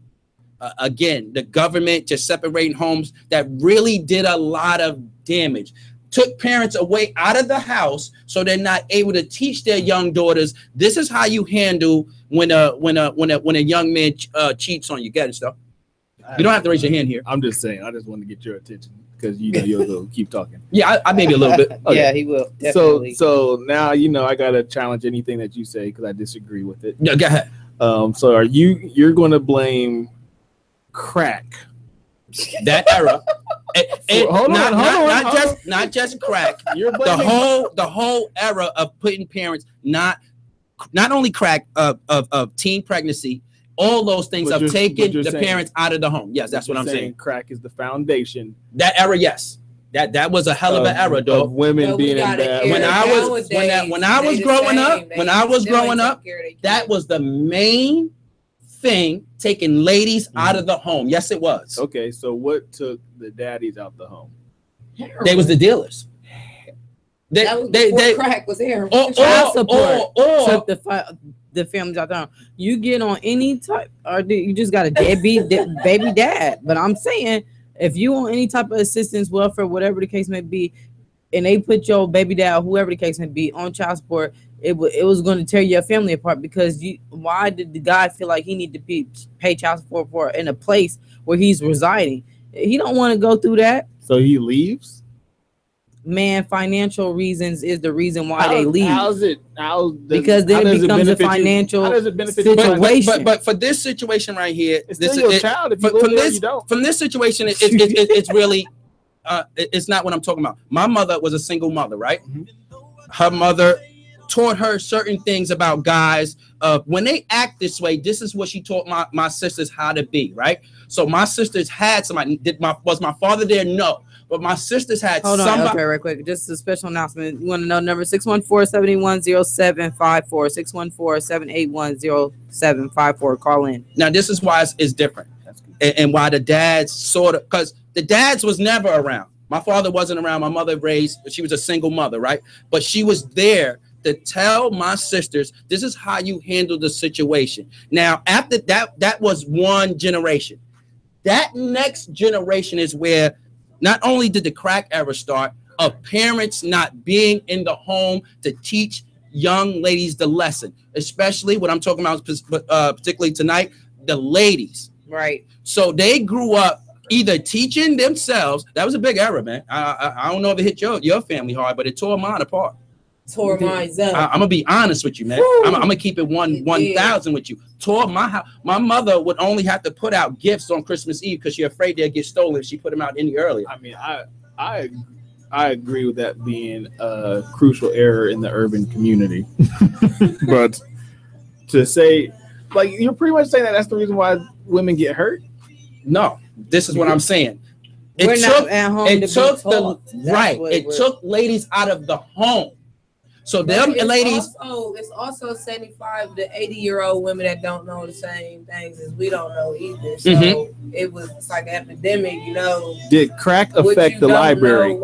Again, the government just separating homes that really did a lot of damage. Took parents away out of the house so they're not able to teach their young daughters. This is how you handle when a young man cheats on you. Get it, stuff. You don't have to raise your hand here. I'm just saying. I just want to get your attention because you know you'll keep talking. Yeah, I maybe a little bit. Okay. Yeah, he will. Definitely. So now you know I gotta challenge anything that you say because I disagree with it. Yeah, go ahead. So are you're going to blame crack that era? Hold on. Not just crack. You're the whole era of putting parents not only crack of teen pregnancy, all those things of taking the parents out of the home. Yes, that's what I'm saying. Crack is the foundation. That era, yes. That was a hell of an era, though. Of women being in bad. When I was growing up, that was the main thing, taking ladies out of the home. Yes, it was. Okay, so what took the daddies out the home? They was the dealers. Crack was heroin. Child support took the families out the home. You get on any type, or you just got a deadbeat baby dad. But I'm saying, if you on any type of assistance, welfare, whatever the case may be, and they put your baby dad, whoever the case may be, on child support, it was going to tear your family apart because why did the guy feel like he need to pay child support for in a place where he's residing? He don't want to go through that. So he leaves? Man, financial reasons is the reason why they leave. Because then it becomes a financial situation. But for this situation right here, it's still your child. If you live there, you don't. From this situation, it's really it's not what I'm talking about. My mother was a single mother, right? Her mother taught her certain things about guys. When they act this way, this is what she taught my sisters how to be, right? So my sisters had somebody. Was my father there? No. But my sisters had somebody. Hold on, okay, right quick. Just a special announcement. You want to know number 614-781-0754, 614-781-0754. Call in. Now, this is why it's different. And why the dads sort of, because the dads was never around. My father wasn't around. My mother she was a single mother, right? But she was there to tell my sisters, this is how you handle the situation. Now, after that was one generation. That next generation is where not only did the crack era start, of parents not being in the home to teach young ladies the lesson, especially what I'm talking about, particularly tonight, the ladies. Right. So they grew up either teaching themselves. That was a big era, man. I don't know if it hit your family hard, but it tore mine apart. Tore mine up. I'm gonna be honest with you, man. I'm gonna keep it 1,000 with you. Tore my house. My mother would only have to put out gifts on Christmas Eve because she's afraid they'd get stolen if she put them out any earlier. I mean, I agree with that being a crucial error in the urban community. But to say, like, you're pretty much saying that's the reason why women get hurt. No, this is what I'm saying. We're not at home. It took ladies out of the home. So them ladies. It's also 75 to 80-year-old women that don't know the same things as we don't know either. So it's like an epidemic, you know. Did crack affect the library?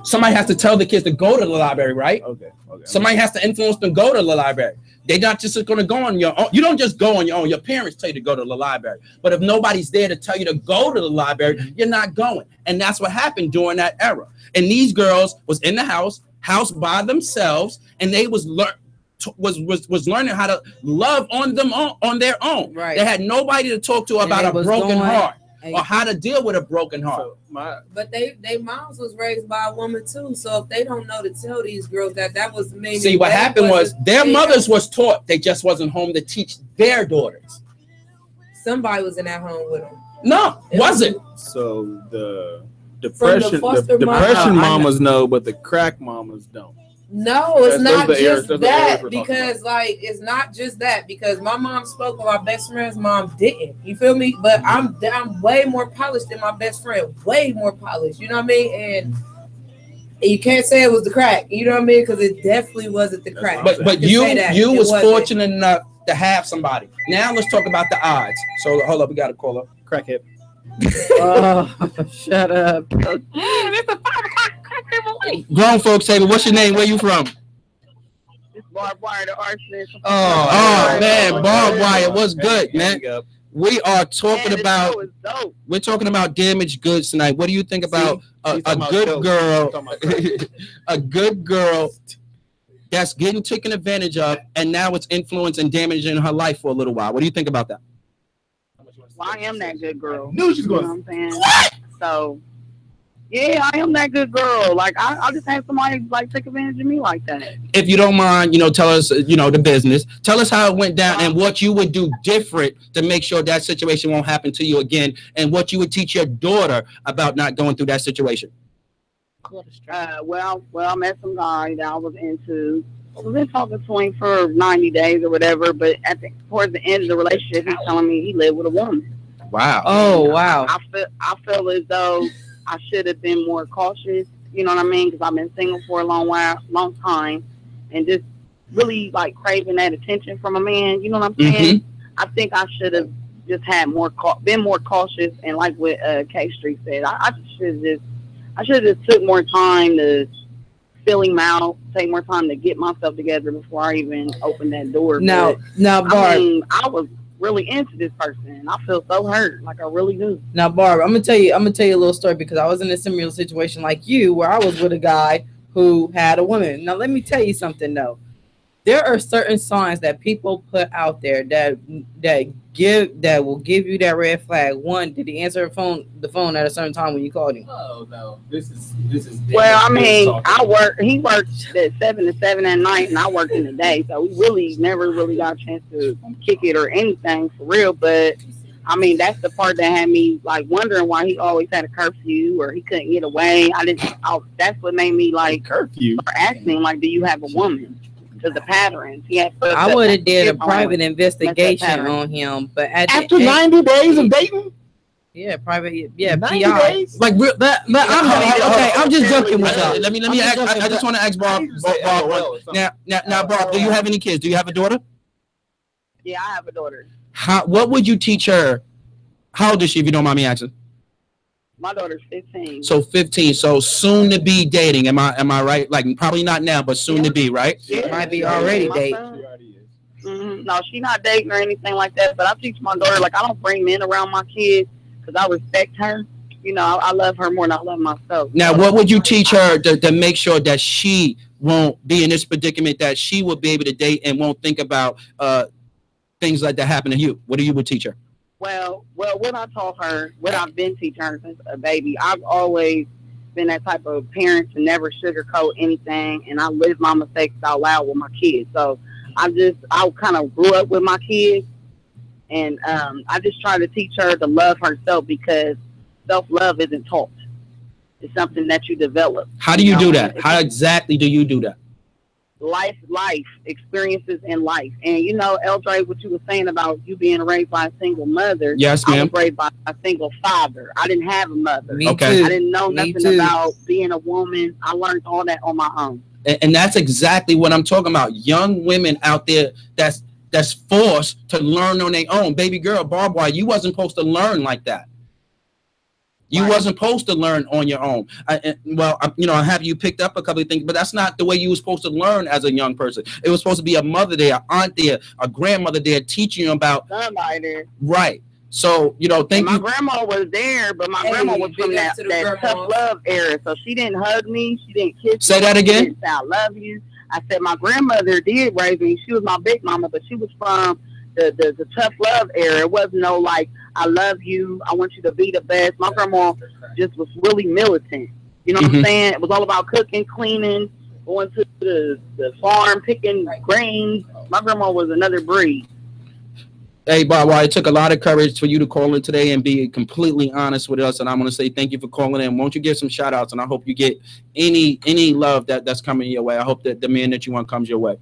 Somebody has to tell the kids to go to the library, right? Okay. Somebody has to influence them to go to the library. They're not just going to go on your own. You don't just go on your own. Your parents tell you to go to the library. But if nobody's there to tell you to go to the library, you're not going. And that's what happened during that era. And these girls was in the house by themselves, and they was learning how to love on their own. Right. They had nobody to talk to about a broken heart or how to deal with a broken heart. But they moms was raised by a woman too, so if they don't know to tell these girls that was maybe. See, what happened was their mothers was taught, they just wasn't home to teach their daughters. Somebody was in that home with them. No, wasn't. So the depression mamas know, but the crack mamas don't. No, it's not just that, because like it's not just that, because my mom spoke, but my best friend's mom didn't. You feel me? But I'm way more polished than my best friend, way more polished. You know what I mean? And you can't say it was the crack. You know what I mean? Because it definitely wasn't the crack. But you was fortunate enough to have somebody. Now let's talk about the odds. So hold up, we got a caller. Crackhead. Oh, shut up. Grown folks table. What's your name? Where you from? It's Barbed Wire, the arsonist. Oh man, Barbed Wire. What's good, man? We are talking about. We're talking about damaged goods tonight. What do you think about a good girl? A good girl that's getting taken advantage of, and now it's influencing and damaging her life for a little while. What do you think about that? Well, I am that good girl. Knew she's going. You know what I'm saying? What? So, yeah, I am that good girl. Like, I just had somebody like take advantage of me like that. If you don't mind, tell us, the business. Tell us how it went down and what you would do different to make sure that situation won't happen to you again, and what you would teach your daughter about not going through that situation. Well, I met some guy that I was into. We've been talking to him for 90 days or whatever, but towards the end of the relationship, he's telling me he lived with a woman. Wow. Oh, wow. I feel as though I should have been more cautious, you know what I mean? Because I've been single for a long time, and just really like craving that attention from a man, you know what I'm saying? I think I should have just had been more cautious, and like what K Street said, I should have just took more time to fill him out, take more time to get myself together before I even opened that door. Now, Barb, I was really into this person. I feel so hurt, like I really do. Now, Barb, I'm gonna tell you a little story, because I was in a similar situation like you, where I was with a guy who had a woman. Now, let me tell you something though. There are certain signs that people put out there that will give you that red flag. One, did he answer the phone at a certain time when you called him? Oh no, this is. Well, I mean, he worked at 7 to 7 at night, and I worked in the day, so we really never really got a chance to kick it or anything for real. But I mean, that's the part that had me like wondering why he always had a curfew or he couldn't get away. That's what made me like curfew. Start asking, like, do you have a woman? Because the patterns. I would have did a private investigation on him, but after 90 days of dating. Yeah, private. Yeah, 90 PI. days? Like I'm just joking with y'all. Let me ask. I just want to ask Bob. Now, Bob, do you have any kids? Do you have a daughter? Yeah, I have a daughter. What would you teach her? How old is she, if you don't mind me asking? My daughter's 15. So 15. So soon to be dating. Am I right? Like probably not now, but soon to be, right? Yeah, might be already dating. Mm-hmm. No, she's not dating or anything like that. But I teach my daughter, like, I don't bring men around my kids because I respect her. You know, I love her more than I love myself. Now, what would you teach her to make sure that she won't be in this predicament, that she will be able to date and won't think about things like that happen to you? What do you would teach her? Well, what I taught her, what I've been teaching her since a baby, I've always been that type of parent to never sugarcoat anything, and I live my mistakes out loud with my kids. So I kind of grew up with my kids, and I just try to teach her to love herself because self-love isn't taught. It's something that you develop. How do you do that? How exactly do you do that? Life experiences in life. And you know, Eldre, what you were saying about you being raised by a single mother. Yes, ma'am. I was raised by a single father. I didn't have a mother. Me too. I didn't know nothing about being a woman. I learned all that on my own. And that's exactly what I'm talking about. Young women out there that's forced to learn on their own. Baby girl, barbed wire, you wasn't supposed to learn like that. You wasn't supposed to learn on your own. I have you picked up a couple of things, but that's not the way you were supposed to learn as a young person. It was supposed to be a mother there, an aunt there, a grandmother there teaching you about. Somebody there. Right. So, my grandma was there, but my grandma was from that tough love era. So she didn't hug me. She didn't kiss me. Say that again. She didn't say, I love you. I said my grandmother did raise me. She was my big mama, but she was from the tough love era. It wasn't no like, I love you, I want you to be the best. My grandma just was really militant. You know what I'm saying? It was all about cooking, cleaning, going to the farm, picking grains. My grandma was another breed. Hey, Bob, it took a lot of courage for you to call in today and be completely honest with us. And I want to say thank you for calling in. Won't you give some shout outs? And I hope you get any love that's coming your way. I hope that the man that you want comes your way.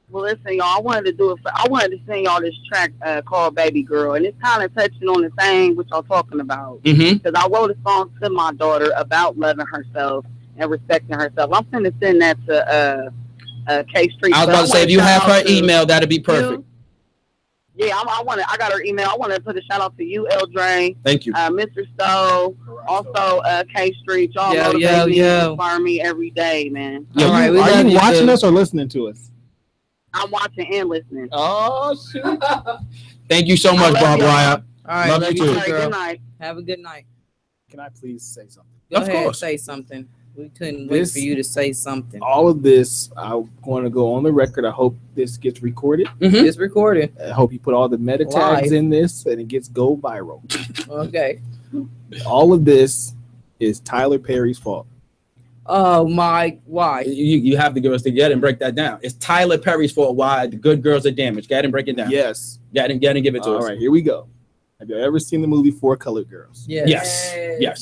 Well, listen, y'all, I wanted to sing y'all this track called Baby Girl, and it's kind of touching on the thing which y'all talking about. Because I wrote a song to my daughter about loving herself and respecting herself. I'm going to send that to K Street. I was about to say, if you have her email, that'd be perfect. Yeah, I got her email. I want to put a shout out to you, Eldre. Thank you. Mr. Stowe, also K Street. Y'all motivate me, inspire me every day, man. All right, are you watching us or listening to us? I'm watching and listening. Oh, shoot. Thank you so much, Bob Wyatt. All right, love you too. Good night. Have a good night. Can I please say something? Go ahead, say something. We couldn't wait for you to say something. All of this, I'm going to go on the record. I hope this gets recorded. It's recorded. I hope you put all the meta tags in this and it gets go viral. Okay. All of this is Tyler Perry's fault. Oh my! Why? You have to give us and break that down. It's Tyler Perry's fault why the good girls are damaged. Go ahead and break it down. Yes. Go ahead and give it to us. All right, here we go. Have you ever seen the movie Four Colored Girls? Yes.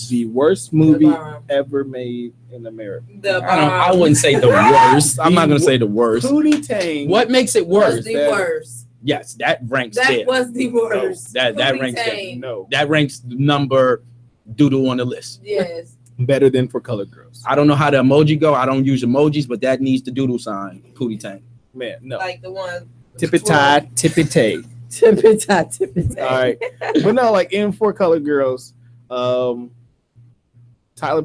The worst movie ever made in America. I wouldn't say the worst. I'm not gonna say the worst. Pootie Tang. What makes it worse? The worst. Yes, that ranks that there. Was the worst. No, that ranks there. No. That ranks number doodle on the list. Yes. Better than For Colored Girls. I don't know how the emoji go. I don't use emojis, but that needs the doodle sign. Pootie Tang. Man, no. Like the one. Tippy-tie, tippy-tay. Tippy-tie, tippy-tay. All right. But no, like in Four Colored Girls, Tyler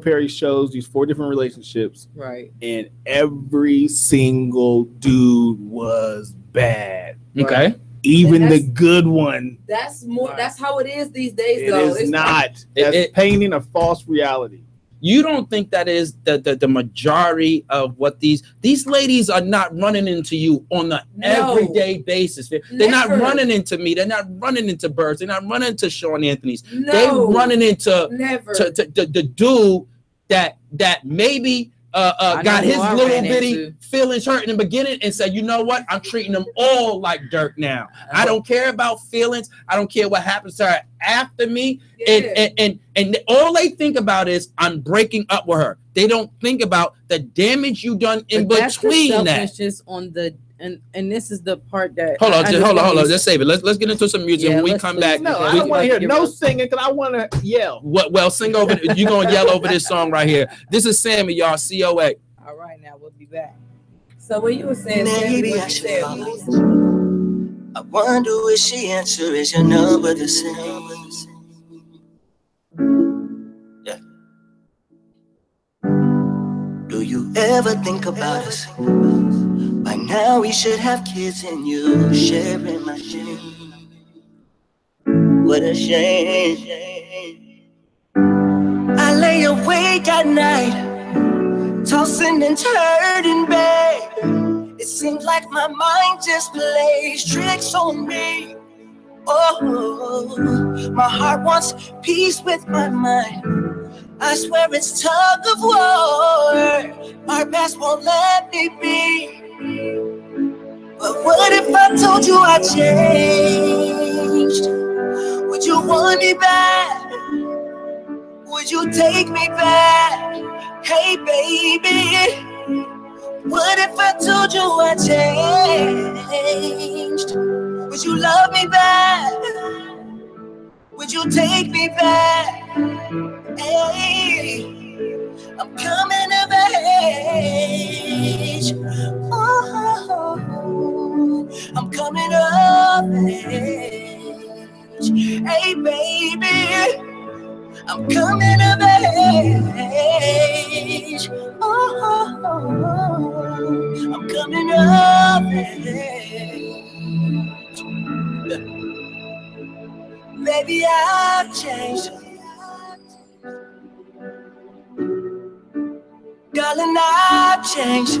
Perry shows these 4 different relationships. Right. And every single dude was bad. Okay. Right. Even the good one. That's more. Right. That's how it is these days, it though. It's not. That's painting a false reality. You don't think that is the majority of what these ladies are not running into you on the everyday basis. They're not running into me. They're not running into Birds. They're not running into Sean Anthony's. They're running into the dude that maybe got his who I little ran bitty into. feelings hurt in the beginning and said, you know what? I'm treating them all like dirt now. I don't care about feelings. I don't care what happens to her after me. Yeah. And all they think about is I'm breaking up with her. They don't think about the damage you done in But that's the between that. selfishness on the and this is the part that Hold on. I Let's save it. Let's get into some music. Yeah, When we let's come do back, it. No, I we- don't want to hear no singing because I want to yell. well, sing over. You're gonna yell over this song right here. This is Sammy, y'all. COA. All right, now we'll be back. So when you were saying, Maybe Sammy, I what should you call said, her. I wonder if she answer is your number the same. Yeah. Do you ever think about us? By now we should have kids and you sharing my shame. What a shame. I lay awake at night, tossing and turning, babe. It seems like my mind just plays tricks on me. Oh, my heart wants peace with my mind. I swear it's tug of war. Our past won't let me be. But what if I told you I changed? Would you want me back? Would you take me back? Hey baby, what if I told you I changed? Would you love me back? Would you take me back? Hey, I'm coming of age. Oh, I'm coming of age. Hey, baby, I'm coming of age. Oh, I'm coming of age. Baby, I've changed. Darling, I've changed.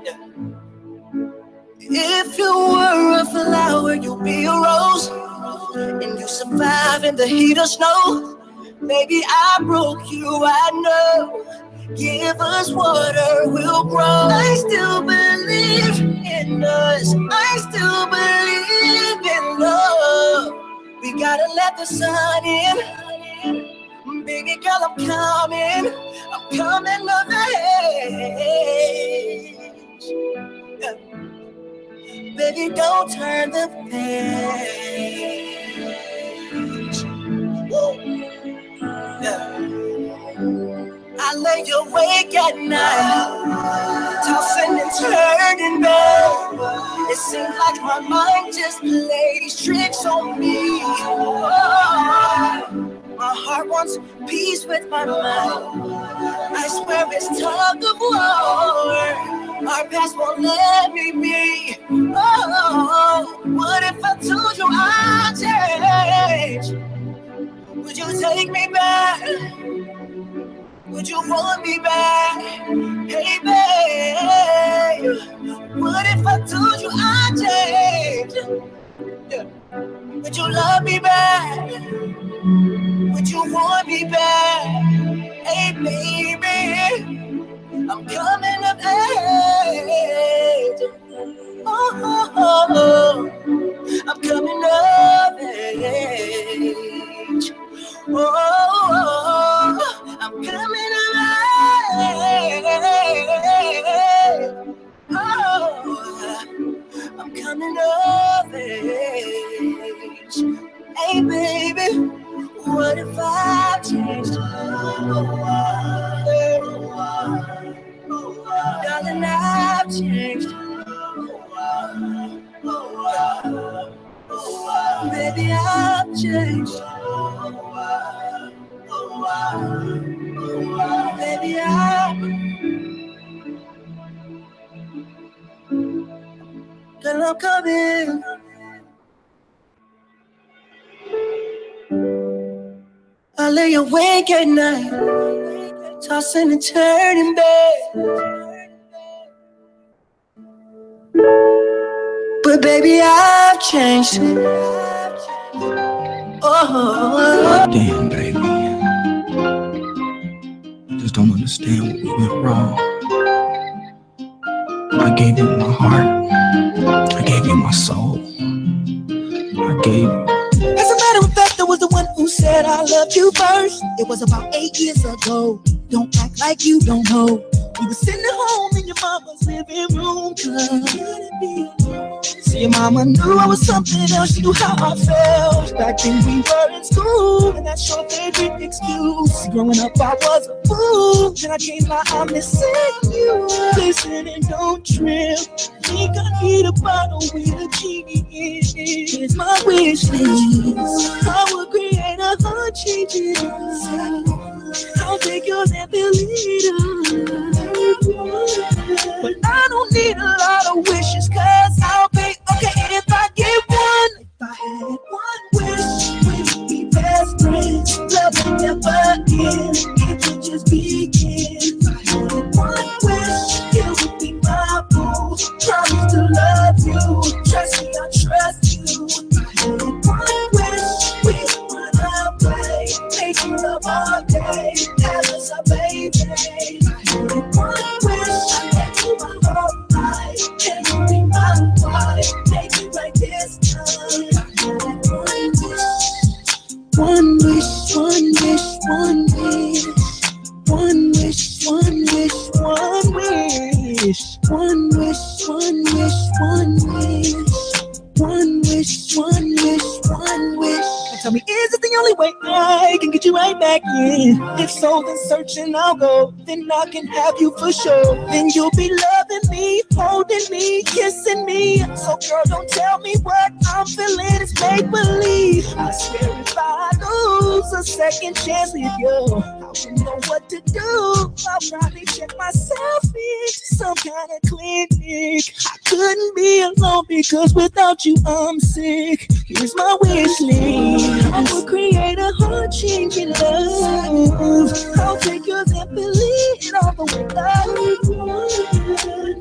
Yeah. If you were a flower, you'd be a rose. And you survive in the heat of snow. Maybe I broke you, I know. Give us water, we'll grow. I still believe in us. I still believe in love. We gotta let the sun in. Baby girl, I'm coming of age. Yeah. Baby, don't turn the page. Woo. Yeah. I lay awake at night, tossing and turning, babe. It seems like my mind just plays tricks on me. Oh, my heart wants peace with my mind. I swear it's tug of war. Our past won't let me be. Oh, what if I told you I changed? Would you take me back? Would you want me back? Hey, babe. What if I told you I changed? Yeah. Would you love me back? Would you want me back? Hey, baby, I'm coming of age. Oh, I'm coming of age. Oh, I'm coming of age. Oh, I'm coming of age. Hey, baby, what if I changed? Darling, I've changed. Baby, I've changed. Baby, girl, I'm coming. I lay awake at night, tossing and turning, babe. But baby, I've changed. Oh, Damn, baby. Just don't understand what we went wrong. I gave you my heart. I gave you my soul. I gave you. As a matter of fact, I was the one who said I loved you first. It was about 8 years ago. Don't act like you don't know. We were sitting at home in your mama's living room. See, your mama knew I was something else. She knew how I felt back when we were in school. And that's your favorite excuse. Growing up, I was a fool. Then I can't lie, I'm missing you. Listen and don't trip. Think I need a bottle with a genie in it. Here's my wish list. I will create a heart-changing love. I'll take yours and delete it. But I don't need a lot of wishes, cause I'll be okay if I get one. If I had one wish, we'd be best friends. Love would never end, it would just begin. If I had one wish, it would be my boo. Promise to love you, trust me, I trust you. If I had one wish, we would run away, make you love all day, have us a baby. If I had one wish, I'd let you my whole life, can you be my wife, make it like this time. If I had one wish, one wish, one wish, one wish, one wish, one wish, one wish, one wish, one wish, one wish, one wish, one wish. Now tell me, is it the only way I can get you right back in? If so, then searching I'll go. Then I can have you for sure. Then you'll be loving me, holding me, kissing me. So girl, don't tell me what I'm feeling. It's make believe. I swear if I lose a second chance with you, I wouldn't know what to do. I'll probably check myself in some kind of clinic. I couldn't be alone because without you I'm sick. Here's my wish list. I will create a heart-changing love. I'll take yours and believe it all the way up.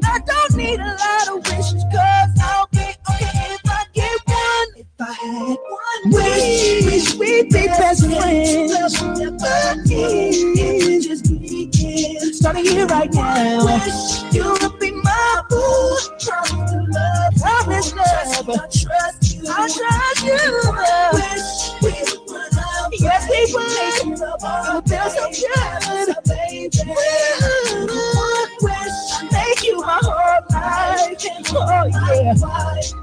I don't need a lot of wishes, cause I'll be okay if I get one. If I had one wish, we'd be best friends. Love never ends, just begin. Starting here right now. Wish you would be my boo. Promise to love, promise love. I trust you, I trust you. Wish we would run out. Yes, we would. It feels so good. Wish make you my whole life. Oh yeah.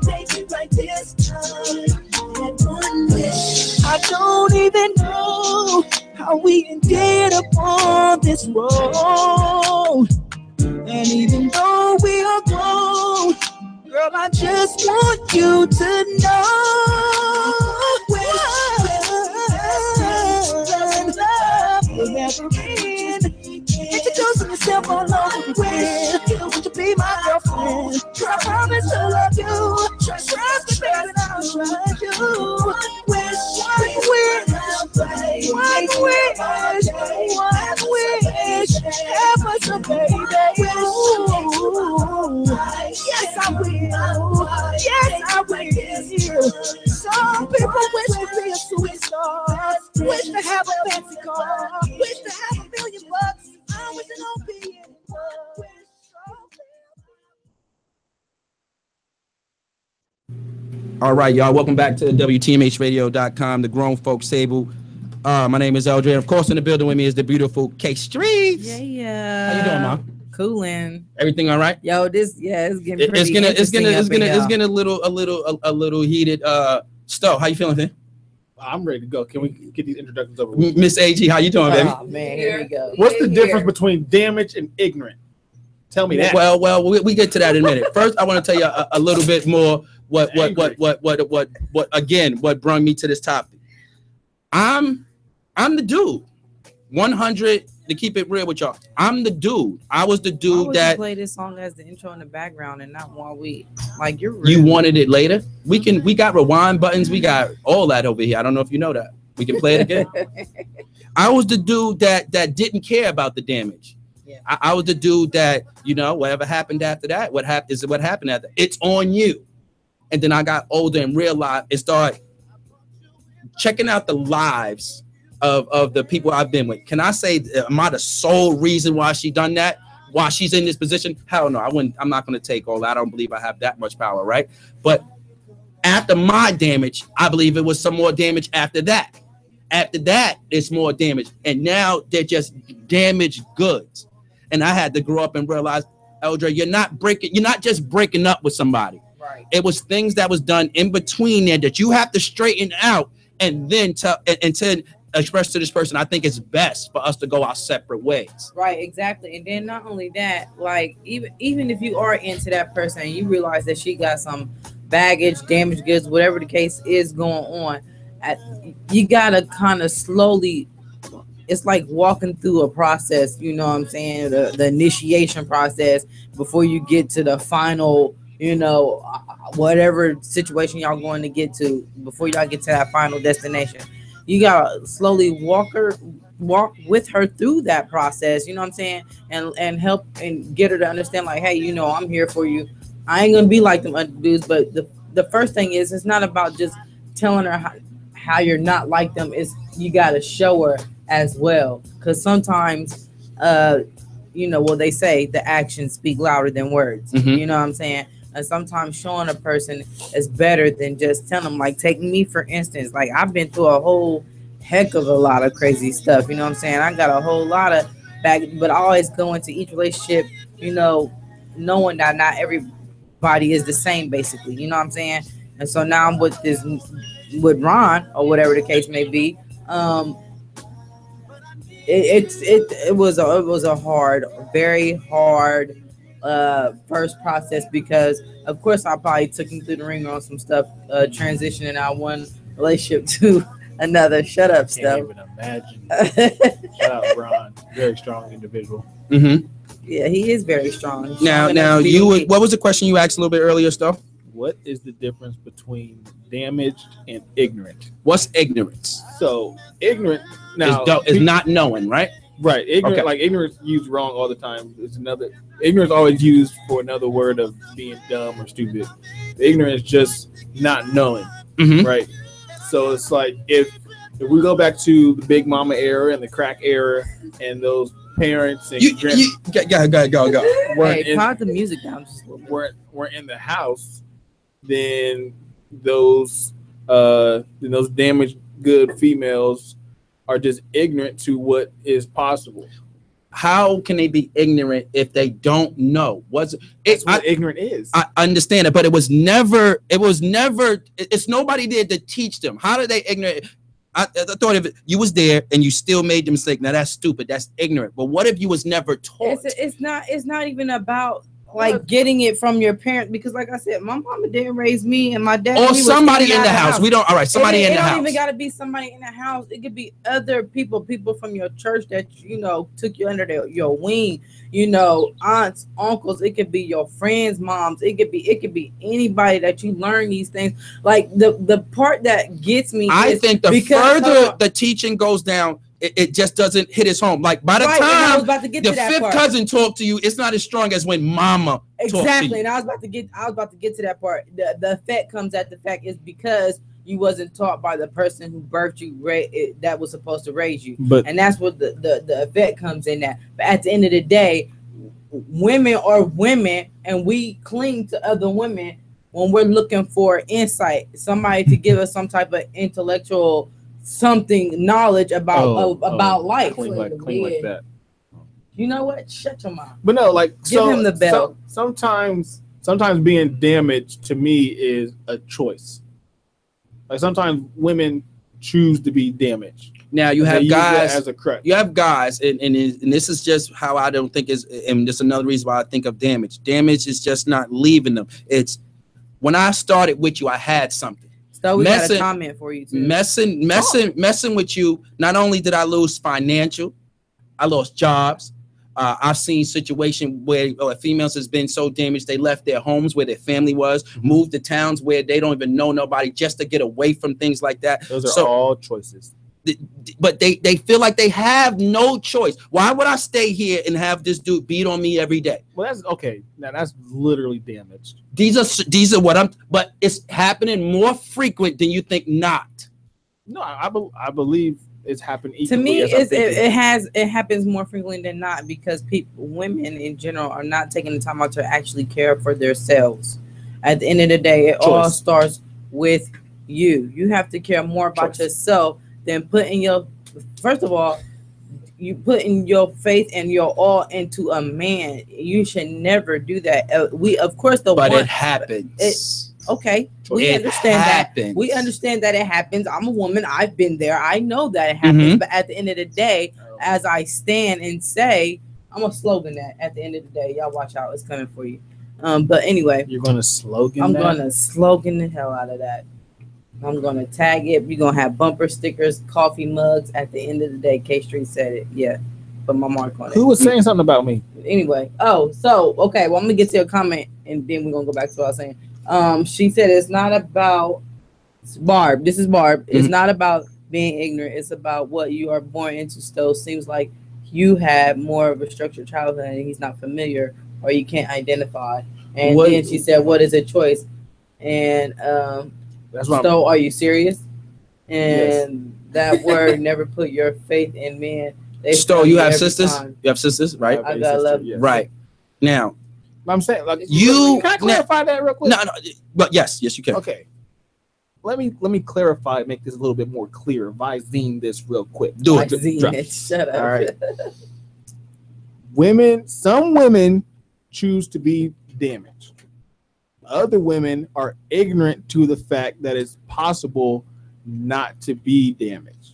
Make it like this time. I don't even know how we ended up on this road. And even though we are grown, girl, I just want you to know. Love will never end. Introducing yourself all over again. Would you be my girlfriend? I promise to love you. Trust me, baby, I'll trust you. One wish, have us a baby. Ooh. Yes, I will. Yes, I will. Some people wish to be a superstar, wish to have a fancy car, wish to have $1 million bucks. I wish to don't be anymore. All right, y'all. Welcome back to WTMHradio.com, the Grown Folks Table. My name is LJ. Of course, in the building with me is the beautiful K Streets. Yeah. How you doing, Mom? Coolin'. Everything all right? Yo, it's getting pretty it's gonna a little heated. Sto, how you feeling, man? I'm ready to go. Can we get these introductions over? Miss AG, how you doing, baby? Oh man, here we go. What's the difference between damaged and ignorant? Tell me that. Well, we get to that in a minute. First, I want to tell you a little bit more what brought me to this topic. I'm the dude. 100 to keep it real with y'all. I'm the dude. I was the dude that play this song as the intro in the background and not while we like you're rude. You wanted it later. We got rewind buttons. We got all that over here. I don't know if you know that. We can play it again. I was the dude that didn't care about the damage. Yeah. I was the dude that, whatever happened after that, what happened after. It's on you. And then I got older and realized and started checking out the lives of the people I've been with. Can I say, am I the sole reason why she done that? Why she's in this position? Hell no, I wouldn't. I'm not going to take all that. I don't believe I have that much power, right? But after my damage, I believe it was some more damage after that. After that, it's more damage. And now they're just damaged goods. And I had to grow up and realize, Eldra, you're not just breaking up with somebody. Right. It was things that was done in between there that you have to straighten out and then to express to this person, I think it's best for us to go our separate ways. Right, exactly. And then not only that, like even if you are into that person and you realize that she got some baggage, damaged goods, whatever the case is going on, you gotta kind of slowly, it's like walking through a process, you know what I'm saying, the initiation process before you get to the final, you know, whatever situation y'all going to get to, before y'all get to that final destination. You gotta slowly walk with her through that process, you know what I'm saying, and help and get her to understand, like, hey, you know, I'm here for you. I ain't gonna be like them other dudes, but the first thing is, it's not about just telling her how you're not like them. Is you gotta show her as well, because sometimes, you know, well, they say the actions speak louder than words. Mm-hmm. You know what I'm saying? And sometimes showing a person is better than just telling them. Like, take me for instance. Like, I've been through a whole heck of a lot of crazy stuff. You know what I'm saying? I got a whole lot of back, but I always go into each relationship, you know, knowing that not everybody is the same, basically. You know what I'm saying? And so now I'm with Ron, or whatever the case may be. It was a hard, very hard first process, because of course I probably took him through the ringer on some stuff, transitioning out one relationship to another. Shut up, stuff. Can't even imagine. Shout out Ron, very strong individual. Mm-hmm. Yeah, he is very strong. Now what was the question you asked a little bit earlier, Stuff? What is the difference between damaged and ignorant? What's ignorance? So ignorant now is not knowing, right? Right. Ignorant, okay. Like ignorance used wrong all the time. It's another ignorance always used for another word of being dumb or stupid. Ignorance is just not knowing. Mm-hmm. Right. So it's like if we go back to the Big Mama era and the crack era and those parents and go. Hey, pop the music down just a little bit. Weren't in the house, then those damaged good females are just ignorant to what is possible. How can they be ignorant if they don't know? That's what ignorant is. I understand it, but it was never, it's nobody there to teach them. How did they ignorant? I thought if you was there and you still made the mistake, now that's stupid. That's ignorant. But what if you was never taught? It's not even about like getting it from your parents, because like I said, my mama didn't raise me, and my dad or somebody in the house. We don't. All right, somebody in the house. It don't even got to be somebody in the house. It could be other people from your church that you know took you under your wing. You know, aunts, uncles. It could be your friends' moms. It could be anybody that you learn these things. Like the part that gets me. I think the further the teaching goes down, it just doesn't hit his home. Like by the time the fifth cousin talked to you, it's not as strong as when mama exactly. To you. And I was about to get to that part. The effect comes at the fact is because you wasn't taught by the person who birthed you, that was supposed to raise you. And that's what the effect comes in that. But at the end of the day, women are women, and we cling to other women when we're looking for insight, somebody to give us some type of intellectual knowledge about life. Clean like that. You know what? Shut your mouth. But no, like give him the bell. Sometimes being damaged to me is a choice. Like sometimes women choose to be damaged. Now you have guys as a crutch. You have guys, and this is just how I don't think is, and this is another reason why I think of damage. Damage is just not leaving them. It's when I started with you, I had something. So we got a comment for you too. Messing with you. Not only did I lose financial, I lost jobs. I've seen situations where females has been so damaged they left their homes where their family was, moved to towns where they don't even know nobody just to get away from things like that. Those are all choices. But they feel like they have no choice. Why would I stay here and have this dude beat on me every day? Well, that's okay. Now that's literally damaged. These are what but it's happening more frequent than you think. Not. No, I believe it's happened To equally. me, as I'm it happens more frequently than not because women in general are not taking the time out to actually care for themselves. At the end of the day, it all starts with you. You have to care more about yourself than first of all, you putting your faith and your all into a man. You should never do that. It happens. Okay, we understand that. We understand that it happens. I'm a woman. I've been there. I know that it happens. But at the end of the day, as I stand and say, I'm gonna slogan that. At the end of the day, y'all watch out. It's coming for you. But anyway, you're gonna slogan. I'm gonna slogan the hell out of that. I'm gonna tag it. We're gonna have bumper stickers, coffee mugs. At the end of the day, K Street said it. Yeah, put my mark on it. Who was saying something about me? Anyway, okay. Well, I'm gonna get to your comment, and then we're gonna go back to what I was saying. She said it's not about Barb. This is Barb. It's not about being ignorant. It's about what you are born into. Still, seems like you had more of a structured childhood, and he's not familiar, or you can't identify. And then she said, "What is a choice?" And that's what so are you serious? And that word, never put your faith in men. You have sisters? You have sisters, right? I got love. Right. Now, I'm saying, like, can I clarify that real quick? No, but yes, you can. Okay. Let me clarify, make this a little bit more clear. Visine this real quick. Do it. Shut up. All right. Some women choose to be damaged. Other women are ignorant to the fact that it's possible not to be damaged.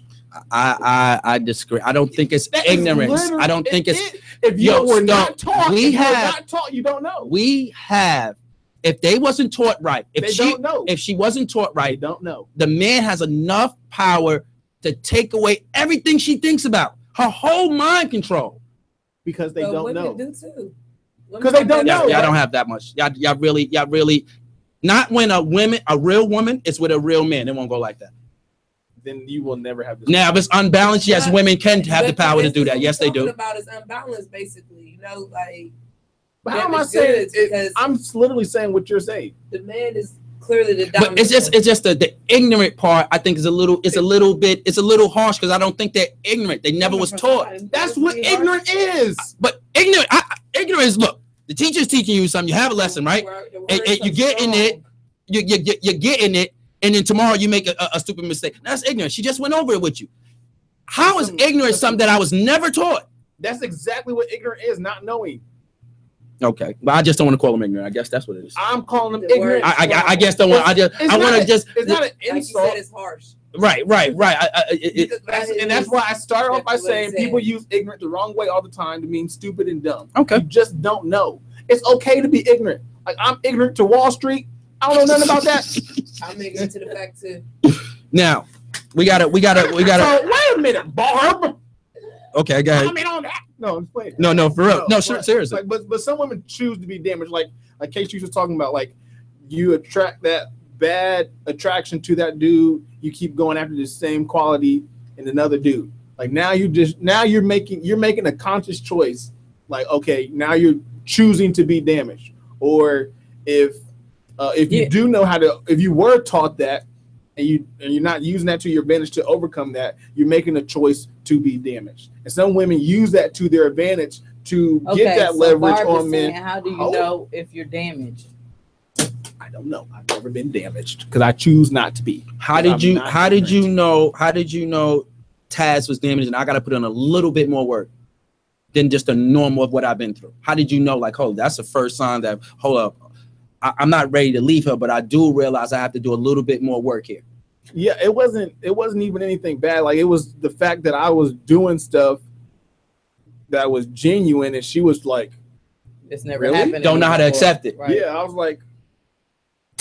I disagree. I don't think it's ignorance. I don't think it's. If you were not taught, you don't know. We have. If they wasn't taught right, if she wasn't taught right, they don't know. The man has enough power to take away everything she thinks about. Her whole mind control. Because they don't know. Do too. Because they don't know. Y'all don't have that much. Y'all really. Not when a real woman is with a real man. It won't go like that. Then you will never have this. Now, if it's unbalanced, yes, women can have the power to do that. Yes, they do. About is unbalanced, basically. You know, like. But how am I saying it? I'm literally saying what you're saying. The man is clearly the dominant. But it's just the ignorant part. I think is a little harsh because I don't think they're ignorant. They never was taught. That's what ignorant is. But ignorance. Look, the teacher's teaching you something. You have a lesson, right? And you get in it. You get in it, and then tomorrow you make a stupid mistake. That's ignorant. She just went over it with you. How is ignorance something that I was never taught? That's exactly what ignorant is, not knowing. Okay, but I just don't want to call them ignorant. I guess that's what it is. I'm calling them ignorant. I just don't want. It's not an insult. Like it's harsh. Right. And that's why I start off by saying people use ignorant the wrong way all the time to mean stupid and dumb. Okay, you just don't know. It's okay to be ignorant. Like I'm ignorant to Wall Street. I don't know nothing about that. I'm ignorant to the fact too. Now we got to. So, wait a minute, Barb. Okay, go ahead. I mean on that. No, I'm playing. No, for real. No, seriously. Like, but some women choose to be damaged. Like Casey was talking about. Like you attract that bad attraction to that dude. You keep going after the same quality in another dude. Like now you're making a conscious choice. Like okay, now you're choosing to be damaged. Or if you do know how to, if you were taught that. And you're not using that to your advantage to overcome that, you're making a choice to be damaged. And some women use that to their advantage to get that leverage on men. How do you know if you're damaged? I don't know. I've never been damaged because I choose not to be. How did you know Taz was damaged? And I got to put in a little bit more work than just the normal of what I've been through. How did you know? Like, that's the first sign that hold up. I'm not ready to leave her, but I do realize I have to do a little bit more work here. Yeah, it wasn't even anything bad. Like it was the fact that I was doing stuff that was genuine, and she was like, "It's never happened." Don't know how to accept it. Right? Yeah, I was like,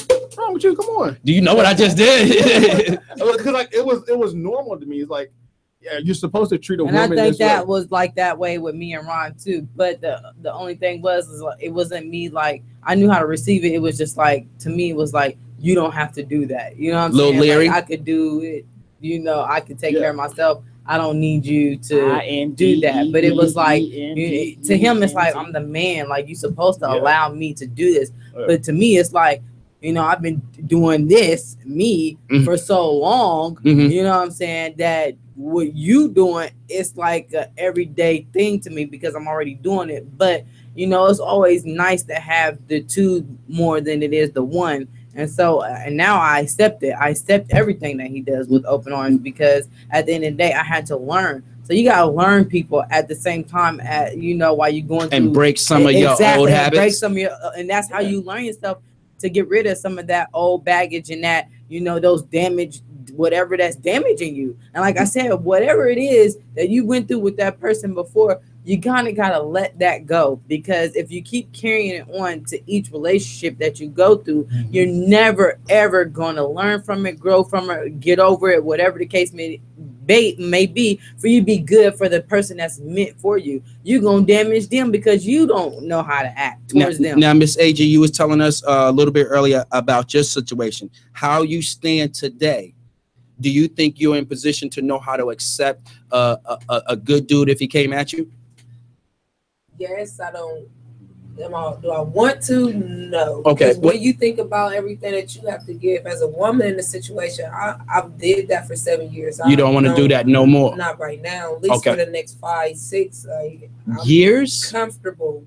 "What's wrong with you? Come on." Do you know what I just did? Because like it was normal to me. It's like, yeah, you're supposed to treat a woman. And I think that way. was like that way with me and Ron too. But the only thing was like, it wasn't me like I knew how to receive it. It was just like to me, it was like. You don't have to do that. You know what I'm saying? Little Leary. Like, I could do it. You know, I could take care of myself. I don't need you to do that. But it was like, to him, it's like, I'm the man. Like, you're supposed to allow me to do this. But to me, it's like, you know, I've been doing this for so long, you know what I'm saying, that what you doing is like a everyday thing to me because I'm already doing it. But you know, it's always nice to have the two more than it is the one. And so, and now I accept it. I accept everything that he does with open arms because at the end of the day, I had to learn. So you gotta learn people at the same time, at you know, while you're going through and break some of your old habits. Break some of your, and that's how you learn yourself to get rid of some of that old baggage and that, you know, those damage, whatever that's damaging you. And like I said, whatever it is that you went through with that person before, you kind of gotta let that go, because if you keep carrying it on to each relationship that you go through, you're never ever gonna learn from it, grow from it, get over it, whatever the case may be, for you to be good for the person that's meant for you. You're gonna damage them because you don't know how to act towards them. Now, Miss AJ, you was telling us a little bit earlier about your situation, how you stand today. Do you think you're in position to know how to accept a good dude if he came at you? Yes, I don't. Do I want to? No. Okay. When you think about everything that you have to give as a woman in the situation, I did that for 7 years. You don't want to do that no more? Not right now. At least for the next 5, 6 years. Comfortable.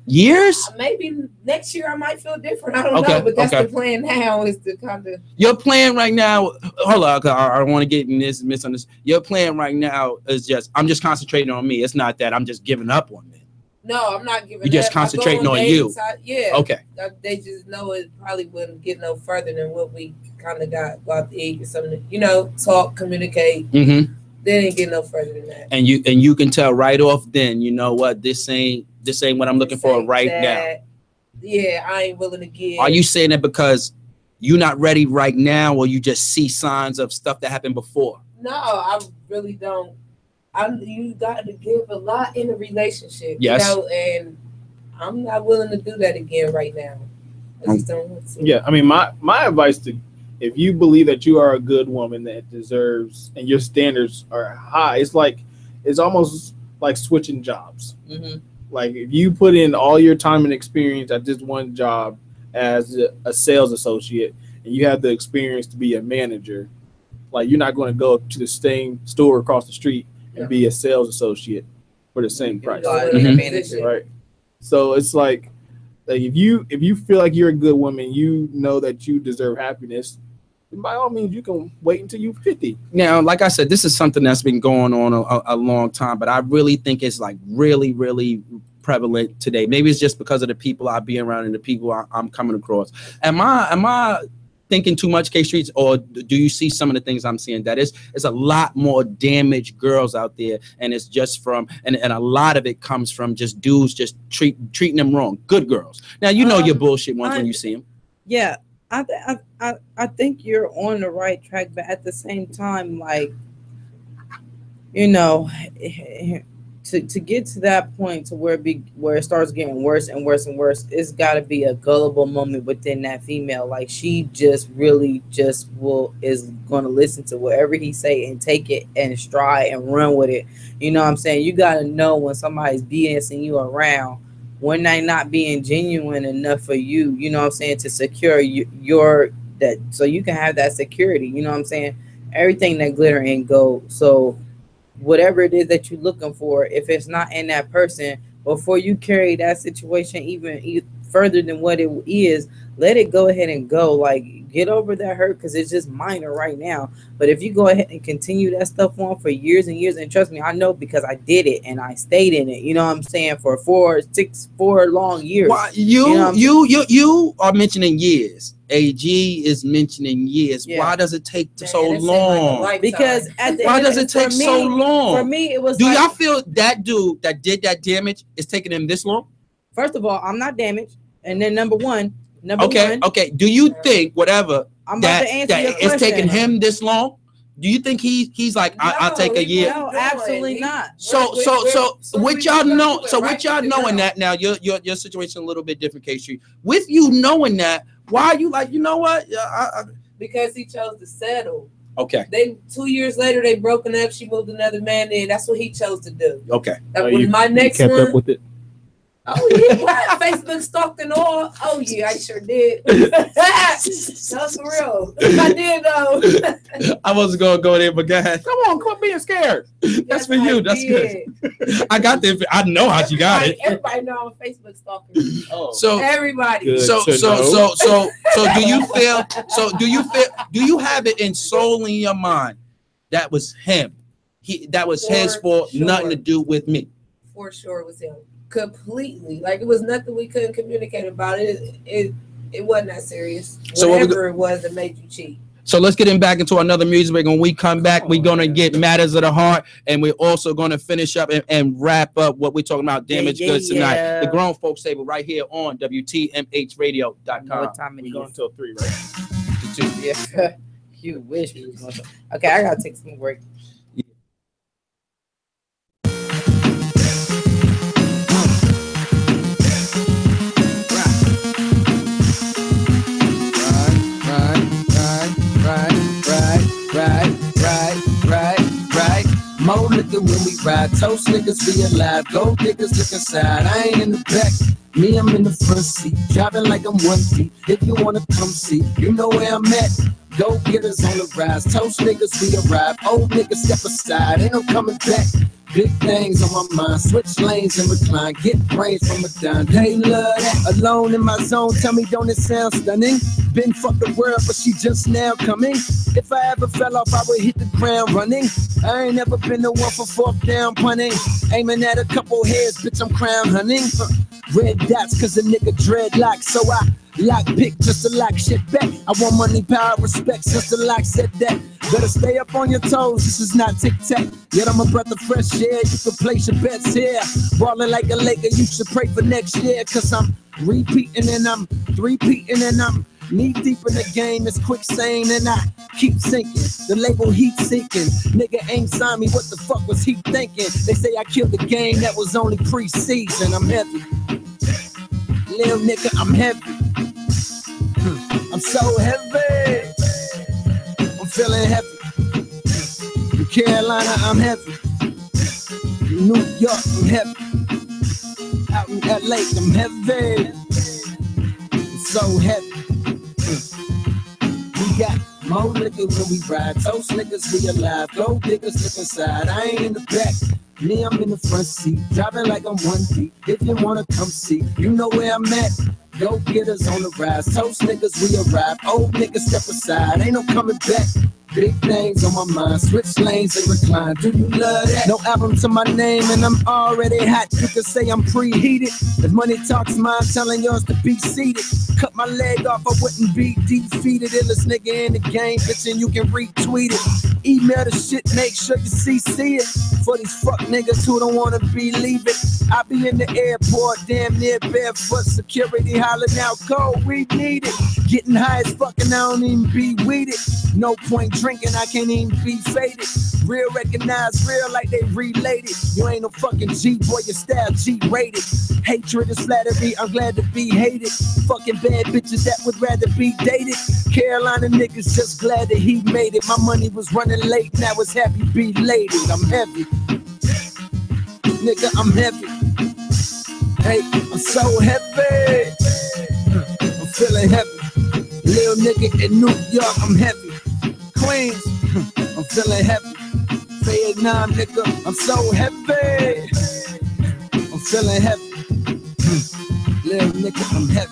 Years? Maybe next year I might feel different. I don't know, but that's the plan now. Is to kind of. Your plan right now. Hold on, I don't want to get in this misunderstood. Your plan right now is just, I'm just concentrating on me. It's not that I'm just giving up on it. No, I'm not giving. You're just concentrating on you. Yeah. Okay. They just know it probably wouldn't get no further than what we kind of got about the age or something. You know, talk, communicate. They didn't get no further than that. And you can tell right off then. You know what? This ain't what I'm looking for right now. Yeah, I ain't willing to give. Are you saying that because you're not ready right now, or you just see signs of stuff that happened before? No, I really don't. You got to give a lot in a relationship, yes. You know, and I'm not willing to do that again right now. I just don't want to. Yeah, I mean, my advice to, if you believe that you are a good woman that deserves, and your standards are high, it's almost like switching jobs. Like if you put in all your time and experience at this one job as a sales associate, and you have the experience to be a manager, like you're not going to go to the same store across the street and be a sales associate for the same price, right? So it's like if you feel like you're a good woman, you know that you deserve happiness, by all means, you can wait until you're 50. Now, like I said, this is something that's been going on a long time, but I really think it's like really, really prevalent today. Maybe it's just because of the people I be around and the people I'm coming across. Am I thinking too much, K Streets, or do you see some of the things I'm seeing? That it's a lot more damaged girls out there, and it's just from and a lot of it comes from just dudes just treating them wrong. Good girls. Now you know your bullshit ones when you see them. Yeah, I think you're on the right track, but at the same time, like, you know, to get to that point to where it starts getting worse and worse and worse, it's got to be a gullible moment within that female. Like she just really is going to listen to whatever he say and take it and stride and run with it. You know what I'm saying? You got to know when somebody's BSing you around, when they not being genuine enough for you. You know what I'm saying? To secure your that, so you can have that security. You know what I'm saying? Everything that glitter ain't gold. So whatever it is that you're looking for, if it's not in that person, before you carry that situation even further than what it is, let it go ahead and go. Like, get over that hurt, because it's just minor right now. But if you go ahead and continue that stuff on for years and years, and trust me, I know, because I did it and I stayed in it. You know what I'm saying? For 4 long years. Why, you are mentioning years. AG is mentioning years. Yeah. Why does it take so long? Like because why does it take so long? For me, it was. Do y'all feel that dude that did that damage is taking him this long? First of all, I'm not damaged, and then number one. Okay. Do you think whatever I'm about to answer your question, it's taking him this long? Do you think he's like, I'll take a year? No, absolutely not. So with y'all know, with y'all knowing that now, your situation a little bit different, K Street. With you knowing that, why are you like, you know what? Because he chose to settle. Okay. 2 years later, they broken up. She moved another man in. That's what he chose to do. Okay. My next kept one. Up with it? Oh yeah, what? Facebook stalked and all. Oh yeah, I sure did. That's for real. I did though. I wasn't gonna go there, but go ahead. Come on, quit being scared. That's for you. That's good. I got the. I know how you got it. Everybody know I'm Facebook stalking. Oh, so everybody. So do you feel? So do you feel? Do you have it in soul in your mind that was him? That was his fault. Sure. Nothing to do with me. For sure, it was him. Completely. Like it was nothing we couldn't communicate about it. It wasn't that serious. So whatever it was that made you cheat. So let's get him back into another music break. When we come back, we're gonna get Matters of the Heart, and we're also gonna finish up and wrap up what we're talking about damaged goods tonight. The Grown Folks Table right here on WTMHradio.com. What time it is? We're going until 3, right? To 2. Yeah. You wish we was going to. Okay, I gotta take some break. Right. More liquor when we ride. Toast niggas be alive. Gold diggers look inside. I ain't in the back. Me, I'm in the front seat. Driving like I'm 1 feet. If you wanna come see, you know where I'm at. Go get us on the rise. Toast niggas we arrive. Old niggas step aside. Ain't no coming back. Big things on my mind. Switch lanes and recline. Get brains from a dime. They love that. Alone in my zone. Tell me, don't it sound stunning? Been fuck the world, but she just now coming. If I ever fell off, I would hit the ground running. I ain't never been the one for 4th down punting. Aiming at a couple heads, bitch, I'm crown hunting. Red dots, cause a nigga dreadlock. So I lock pick just to lock shit back. I want money, power, respect, since the lock said that. Better stay up on your toes, this is not tic-tac. Yet I'm a breath of fresh air, you can place your bets here. Ballin' like a Laker, you should pray for next year. Cause I'm repeating and I'm three-peating and I'm knee deep in the game, it's quicksand and I keep sinking. The label heat seeking. Nigga ain't signed me, what the fuck was he thinking? They say I killed the game, that was only pre-season. I'm heavy. Lil nigga, I'm heavy. I'm so heavy. I'm feeling heavy. In Carolina, I'm heavy. In New York, I'm heavy. Out in LA, I'm heavy. I'm so heavy. We got more liquor when we ride. Toast niggas, we alive. Gold diggers look inside. I ain't in the back. Me, I'm in the front seat. Driving like I'm 1 feet. If you wanna come see, you know where I'm at. Go get us on the rise. Toast niggas, we arrive. Old niggas step aside. Ain't no coming back. Big things on my mind. Switch lanes and recline. Do you love that? No album to my name and I'm already hot. You can say I'm preheated. If money talks, mine telling yours to be seated. Cut my leg off, I wouldn't be defeated. Illest nigga in the game, bitch, and you can retweet it. Email the shit, make sure you CC it. For these fuck niggas who don't wanna believe it. I be in the airport, damn near barefoot. Security hollering out, go, we need it. Getting high as fuck and I don't even be weeded. No point drinking, I can't even be faded. Real recognize real like they related. You ain't no fucking G, boy, your style G-rated. Hatred is flattery, I'm glad to be hated. Fucking bad bitches that would rather be dated. Carolina niggas just glad that he made it. My money was running late, now it's happy belated. I'm heavy. Nigga, I'm heavy. Hey, I'm so heavy. I'm feeling heavy. Lil nigga in New York, I'm heavy. Queens, I'm feeling heavy. Vietnam nigga, I'm so heavy. I'm feeling heavy. Lil nigga, I'm heavy.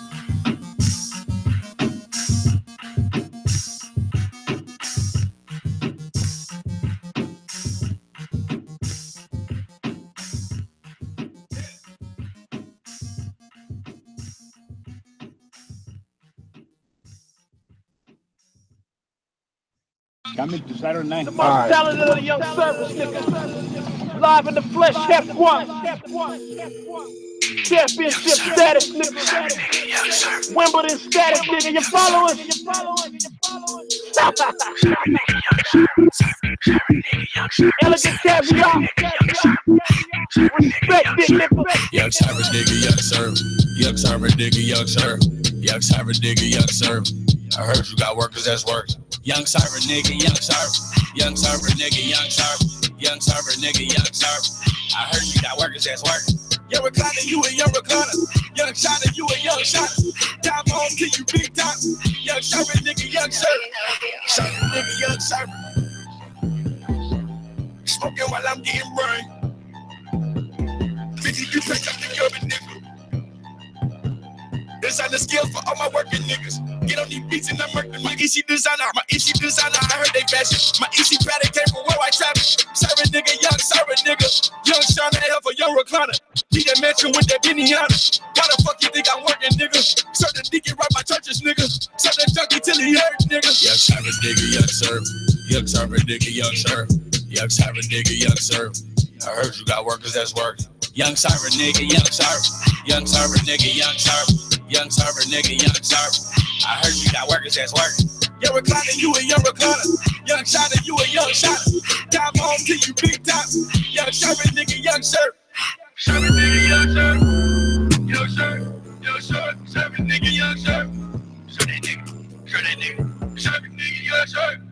Coming to Saturday night. The most talented of the young service niggas. Live in the flesh, Hep 1. Championship status, nigga. Wimbledon status, nigga. You following? Elegant caviar. Respect it, nigga. Young service, nigga, young serve. Young server, nigga, young serve. Young server, nigga, young serve. I heard you got workers that's work. Young server, nigga, young serve. Young server, nigga, young serve. Young server, nigga, young serve. I heard you got workers that's work. Your recliner, you and your recliner. shot, and you a young shot. Time on till you big time. Young servant, nigga, young servant. Servant, nigga, young servant. Smoking while I'm getting burned. Bitch, you pick up the urban nigga. Designer skills for all my working niggas. Get on these beats and I'm working. My easy designer, I heard they fashion. My easy pattern came from where I travel. Servant nigga, young servant nigga. Young Sean, that hell for young recliner. Be that mansion with that Benihana. Why the fuck you think I'm working, nigga? Certain deacon right my churches, nigga. Certain junkie till he hurt, nigga. Young servant nigga, young servant. Young servant nigga, young servant. Young servant nigga, young servant. I heard you got workers that's working. Young servant nigga, young servant. Young servant nigga, young servant. Young servant nigga, young servant. I heard you got workers that's working. Young recliner, you a young recliner. Young shotter, you a young shotter. Time home till you big time. Young servant nigga, young servant. Servant nigga, young servant. Young servant, young servant. Servant nigga, young servant. Servant nigga, servant nigga. Servant nigga, young servant.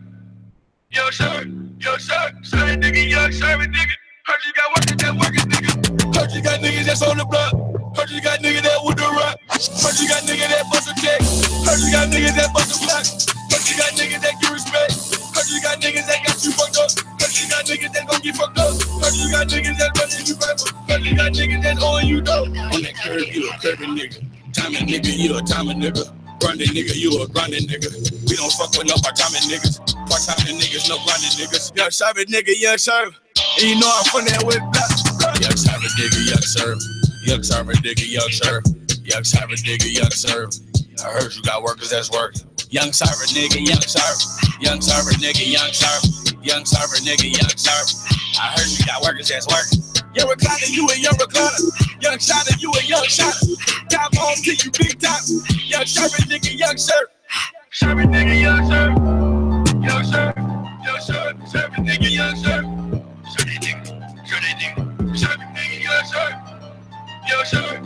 Young servant, young servant. Servant nigga, young servant nigga. Heard you got workers that working nigga. Heard you got niggas that's on the block. Heard you got niggas that with the rock. Heard you got niggas that bust a check. Heard you got niggas that bust a block. Heard you got niggas that get respect. Heard you got niggas that got you fucked up. Heard you got niggas that gon' get fucked up. Heard you got niggas that running you forever. Heard you got niggas that owing you dough. On that curve, you a curving nigga. Timing nigga, you a timing nigga. Grinding nigga, you a grinding nigga. We don't fuck with no part-timing niggas. Part-timing niggas, no grinding niggas. Young servant nigga, young servant. And you know I'm from that with black. Young servant nigga, young servant. Young servant nigga, young servant. Young servant nigga, young servant. I heard you got workers that's working. Young servant nigga, young servant. Young servant nigga, young servant. Young servant nigga, young servant. I heard you got workers that's working. Young recliner, you a young recliner. Young shotter, you a young shotter. Time home till you big time. Young servant nigga, young servant. Servant nigga, young servant. Young servant, young servant. Servant nigga, young servant. Servant nigga, servant nigga. Servant nigga, young servant. Young servant.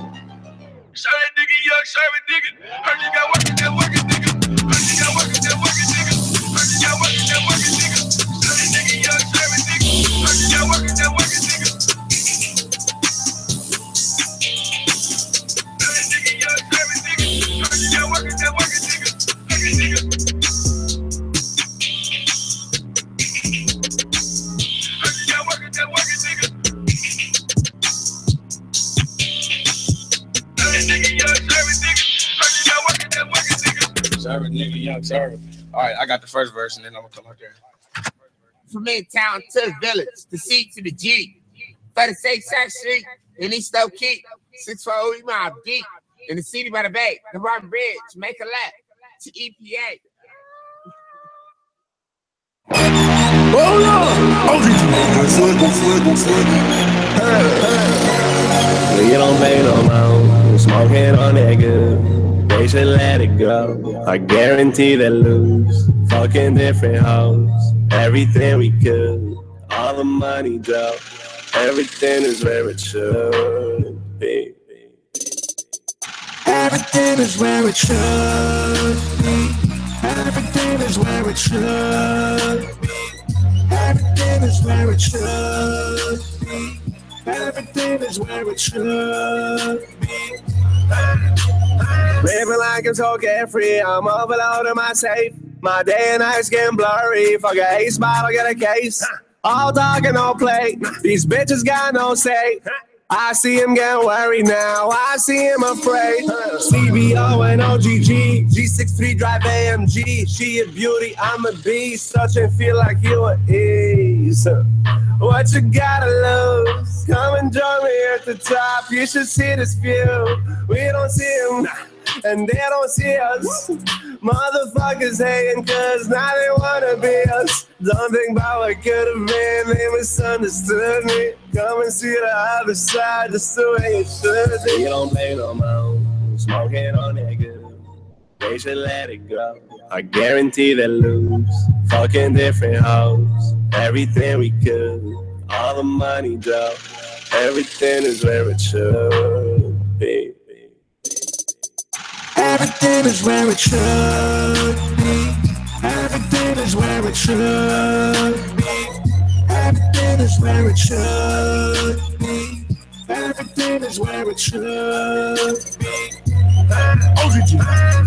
Servant nigga, young servant nigga. Heard you got workers that working nigga. Heard you got workers that working nigga. Heard you got workers that working nigga. Servant nigga, young servant nigga. Heard you got workers that working nigga. Servant nigga, young servant nigga. Heard you got workers that working nigga. Working nigga. Heard you got workers that working nigga. Servant nigga, young servant. All right, I got the first verse and then I'm gonna come out there. From Midtown to the village, the C to the G. 36 Sack Street in East Oak Key. 640 mile deep in the city by the bay. The Martin Bridge, make a lap to EPA. Hold on! You don't pay no amount, smoking on that good. They should let it go. I guarantee they lose. Fucking different hoes. Everything we could. All the money though. Everything is where it should be. Everything is where it should be. Everything is where it should be. Everything is where it should be. Everything is where it should be. Living like I'm so carefree, I'm overloading my safe. My day and night's getting blurry. Fuck a ace bottle, get a case. All talk and no play. These bitches got no say. I see him getting worried now. I see him afraid. CBO and OGG, G63 drive AMG. She a beauty, I'm a beast. Touch and feel like you at ease. What you gotta lose? Come and join me at the top. You should see this view. We don't see them, and they don't see us. Motherfuckers hating cause now they wanna be us. Don't think about what could have been. They misunderstood me. Come and see the other side just the way it should be. You don't pay no amount, smoking on that good. They should let it go. I guarantee they lose. Fucking different hoes. Everything we could. All the money though. Everything is where it should be. Everything is where it should be. Everything is where it should be. Everything is where it should be. Everything is where it should be. OGG.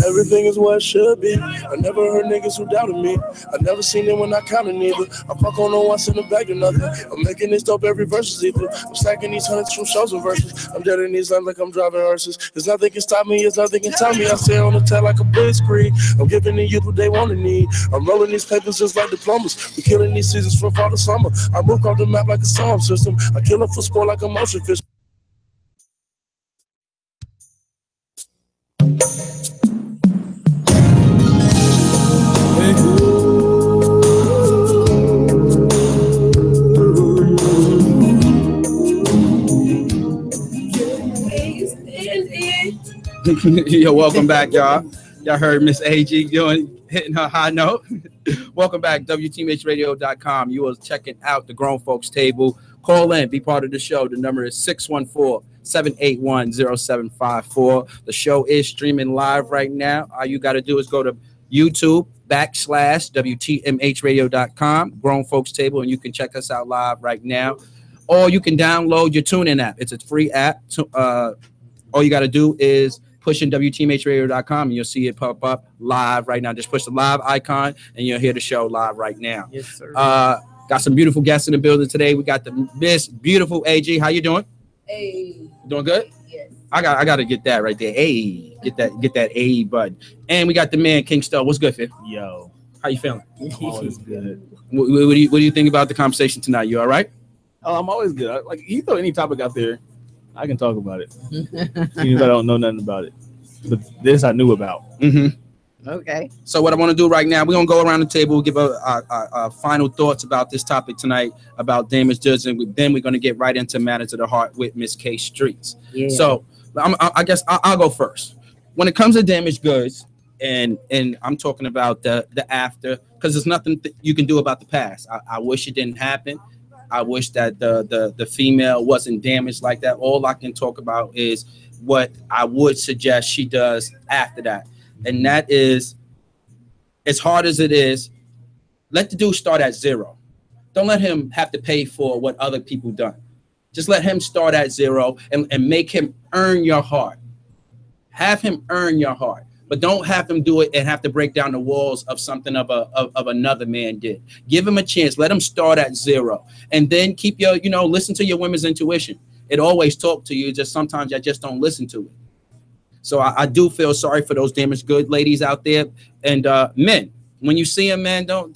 Everything is what it should be. I never heard niggas who doubted me. I never seen them when I counted neither. I fuck on no one in the bag or nothing. I'm making this dope every verse is either. I'm stacking these hundreds from shows and verses. I'm dead in these lines like I'm driving hearses. There's nothing can stop me, there's nothing can tell me. I stay on the tail like a blitzkrieg. I'm giving the youth what they want to need. I'm rolling these papers just like diplomas. We're killing these seasons from fall to summer. I move off the map like a storm system. I kill them for sport like a motion fish. Yo, welcome back, y'all. Y'all heard Miss AG hitting her high note. Welcome back, WTMHradio.com. You are checking out the Grown Folks Table. Call in, be part of the show. The number is 614-781-0754. The show is streaming live right now. All you got to do is go to YouTube /WTMHradio.com, Grown Folks Table, and you can check us out live right now. Or you can download your TuneIn app. It's a free app. All you got to do is push in WTMHradio.com and you'll see it pop up live right now. Just push the live icon and you'll hear the show live right now. Yes, sir. Got some beautiful guests in the building today. We got the Miss Beautiful AG. How you doing? Hey. Doing good? Yes. I got to get that right there. Hey, get that A button. And we got the man King Stowe. What's good, Fifth? Yo, how you feeling? I'm always good. What do you think about the conversation tonight? You all right? Oh, I'm always good. Like, you throw any topic out there, I can talk about it, even if I don't know nothing about it. But this I knew about. Mm-hmm. Okay. So what I want to do right now, we're going to go around the table, give our final thoughts about this topic tonight, about damaged goods, and then we're going to get right into matters of the heart with Miss K Streets. Yeah. So I guess I'll go first. When it comes to damaged goods, and I'm talking about the after, because there's nothing you can do about the past. I wish it didn't happen. I wish that the female wasn't damaged like that. All I can talk about is what I would suggest she does after that. And that is, as hard as it is, let the dude start at zero. Don't let him have to pay for what other people done. Just let him start at zero and make him earn your heart. Have him earn your heart. But don't have him do it and have to break down the walls of something of another man did. Give him a chance. Let him start at zero. And then keep your, listen to your women's intuition. It always talk to you. Just sometimes I just don't listen to it. So I do feel sorry for those damaged good ladies out there. And men, when you see them, man, don't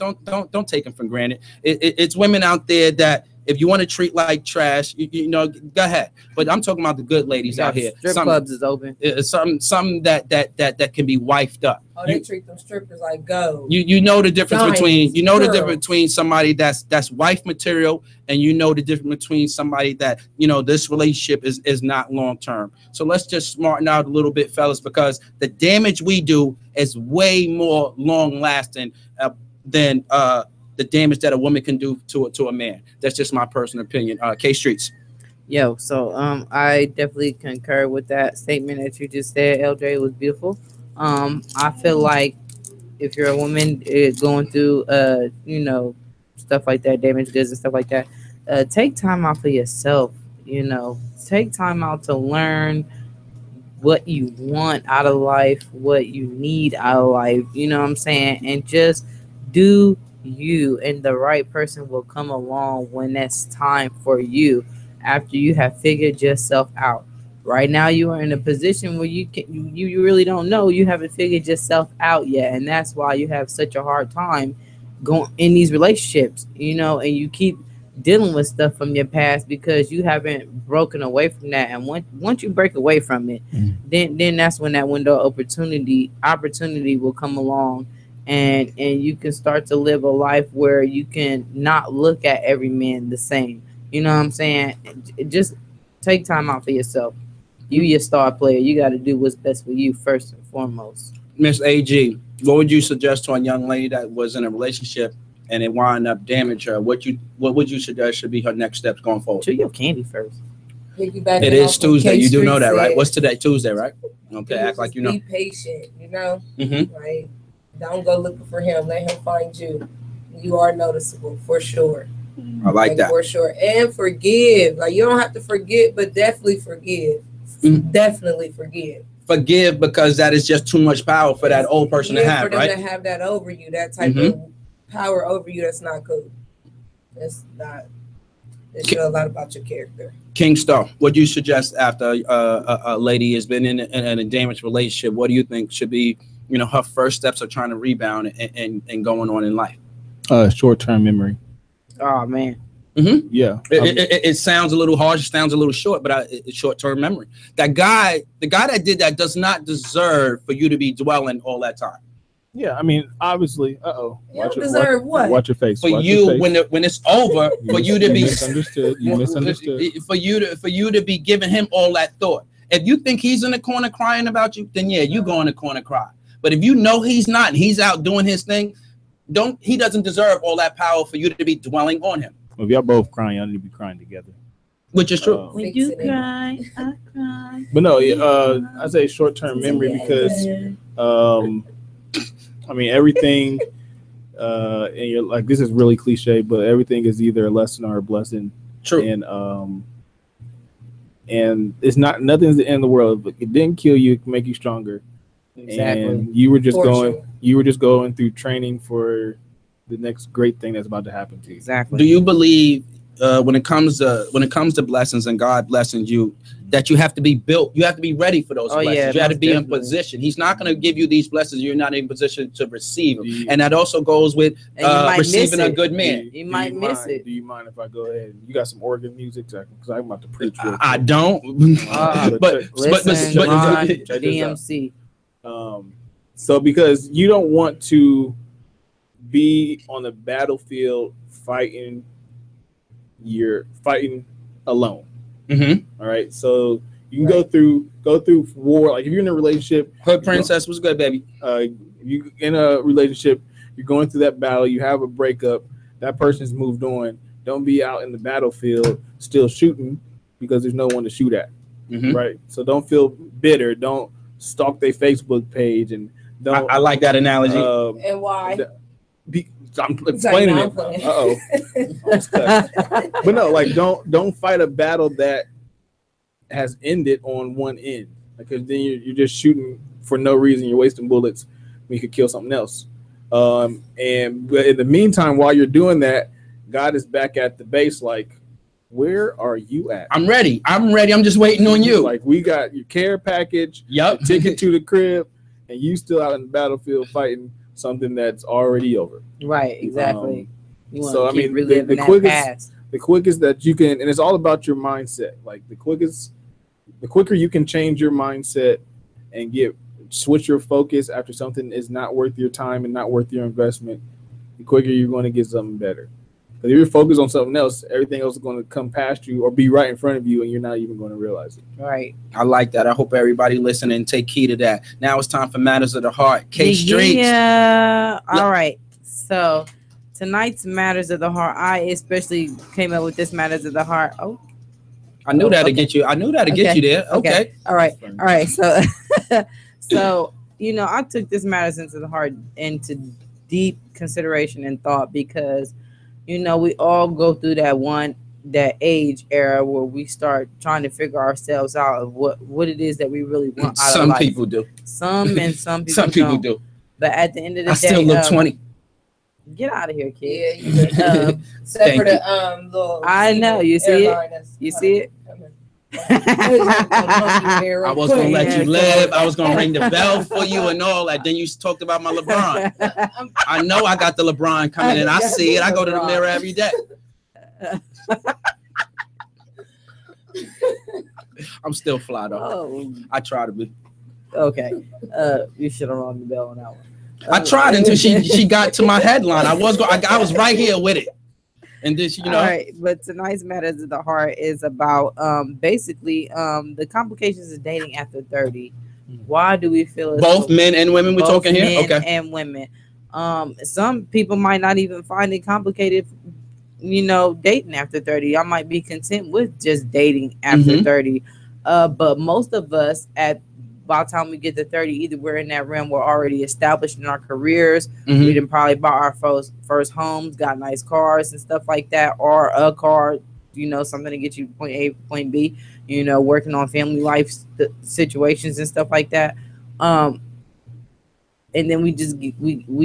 take them for granted. It's women out there that, if you want to treat like trash, go ahead. But I'm talking about the good ladies out here. Strip clubs is open. Some that can be wifed up. Oh, they treat them strippers like gold. You know the difference between the difference between somebody that's wife material, and you know the difference between somebody that this relationship is not long term. So let's just smarten out a little bit, fellas, because the damage we do is way more long lasting than the damage that a woman can do to a man. That's just my personal opinion. K Streets. Yo, so I definitely concur with that statement that you just said, LJ. It was beautiful. I feel like if you're a woman going through stuff like that, damaged goods and stuff like that, take time out for yourself. Take time out to learn what you want out of life, what you need out of life. You know what I'm saying? And just do you, and the right person will come along when that's time for you, after you have figured yourself out. Right now you are in a position where you really don't know, you haven't figured yourself out yet, and that's why you have such a hard time going in these relationships, and you keep dealing with stuff from your past because you haven't broken away from that. And once you break away from it, then that's when that window of opportunity will come along. And you can start to live a life where you can not look at every man the same. You know what I'm saying? Just take time out for yourself. You your star player. You got to do what's best for you first and foremost. Miss AG, what would you suggest to a young lady that was in a relationship and it wound up damaging her? What would you suggest should be her next steps going forward? Chew your candy first. It is Tuesday. You do know that, right? What's today? Tuesday, right? Okay, act like you know. Be patient, Mm-hmm. Right? Don't go looking for him. Let him find you. You are noticeable for sure. I like that. For sure. And forgive. Like, you don't have to forget, but definitely forgive. Definitely forgive. forgive because that is just too much power for that old person to have, for them right? to have that over you, that type of power over you, that's not cool. It's not. It shows a lot about your character. King Star, what do you suggest after a lady has been in a damaged relationship? What do you think should be, her first steps of trying to rebound and going on in life? Short-term memory. Oh man. Mm-hmm. Yeah. It sounds a little harsh, sounds a little short, but it's short-term memory. The guy that did that does not deserve for you to be dwelling all that time. Yeah, I mean, obviously, Watch your face. For you, when it's over, for you to be misunderstood. You misunderstood. For you to be giving him all that thought. If you think he's in the corner crying about you, then yeah, you go in the corner cry. But if you know he's not, and he's out doing his thing, he doesn't deserve all that power for you to be dwelling on him. Well, if y'all both crying, y'all need to be crying together. Which is true. When you cry, I cry. But no, I say short-term memory because I mean, everything, and you're like, this is really cliche, but everything is either a lesson or a blessing. True. And it's nothing's the end of the world. But it didn't kill you; it can make you stronger. Exactly. And you were just going through training for the next great thing that's about to happen to you. Exactly. Do you believe when it comes to blessings and God blessings you, that you have to be built, you have to be ready for those blessings. Yeah, you have to be definitely in position. He's not going to give you these blessings you're not in position to receive them. And that also goes with receiving a good man. You might miss it. Do you mind if I go ahead? You got some organ music, because I'm about to preach. I don't. but DMC. So because you don't want to be on the battlefield fighting alone. Mm-hmm. All right, so you can go through war. Like if you're in a relationship, Hood Princess was good, baby. You in a relationship, you're going through that battle. You have a breakup. That person's moved on. Don't be out in the battlefield still shooting because there's no one to shoot at. Mm-hmm. Right. So don't feel bitter. Don't stalk their Facebook page and don't. I like that analogy. And why? I'm explaining it. But no, like don't fight a battle that has ended on one end, because then you're just shooting for no reason. You're wasting bullets when you could kill something else. But in the meantime, while you're doing that, God is back at the base. Like, where are you at? I'm ready. I'm just waiting on you. Like, we got your care package, yep, ticket to the crib, and you still out in the battlefield fighting something that's already over. Right, exactly. So I mean, the quickest that you can, and it's all about your mindset. Like the quicker you can change your mindset and switch your focus after something is not worth your time and not worth your investment, the quicker you're going to get something better. Because if you're focused on something else, everything else is going to come past you or be right in front of you, and you're not even going to realize it. Right. I like that. I hope everybody listening take key to that. Now it's time for Matters of the Heart. K Streets. Yeah. All right. So tonight's Matters of the Heart, I especially came up with this Matters of the Heart. Oh, I knew that to get you. I knew that to get you there. Okay. All right. So, so I took this Matters into the Heart into deep consideration and thought, because we all go through that age era where we start trying to figure ourselves out of what it is that we really want out of life. Some people do. Some people some people do. But at the end of the day, I still look 20. Get out of here, kid. Yeah, except for the little. I know. You see it. You see it. I was gonna let you live. I was gonna ring the bell for you and all that. Then you talked about my LeBron. I know I got the LeBron coming in. I see it. I go to the mirror every day. I'm still fly though. Oh. I try to be. Okay. You should have rung the bell on that one. I tried until she got to my headline. I was right here with it. And this, All right, but tonight's Matters of the Heart is about basically the complications of dating after 30. Why do we feel both men and women? We're talking here, okay? And women. Some people might not even find it complicated, dating after 30. Y'all might be content with just dating after 30. But most of us by the time we get to 30, either we're in that realm, we're already established in our careers. We done probably bought our first homes, got nice cars and stuff like that, or a car, something to get you point A, point B. you know, working on family life situations and stuff like that. And then we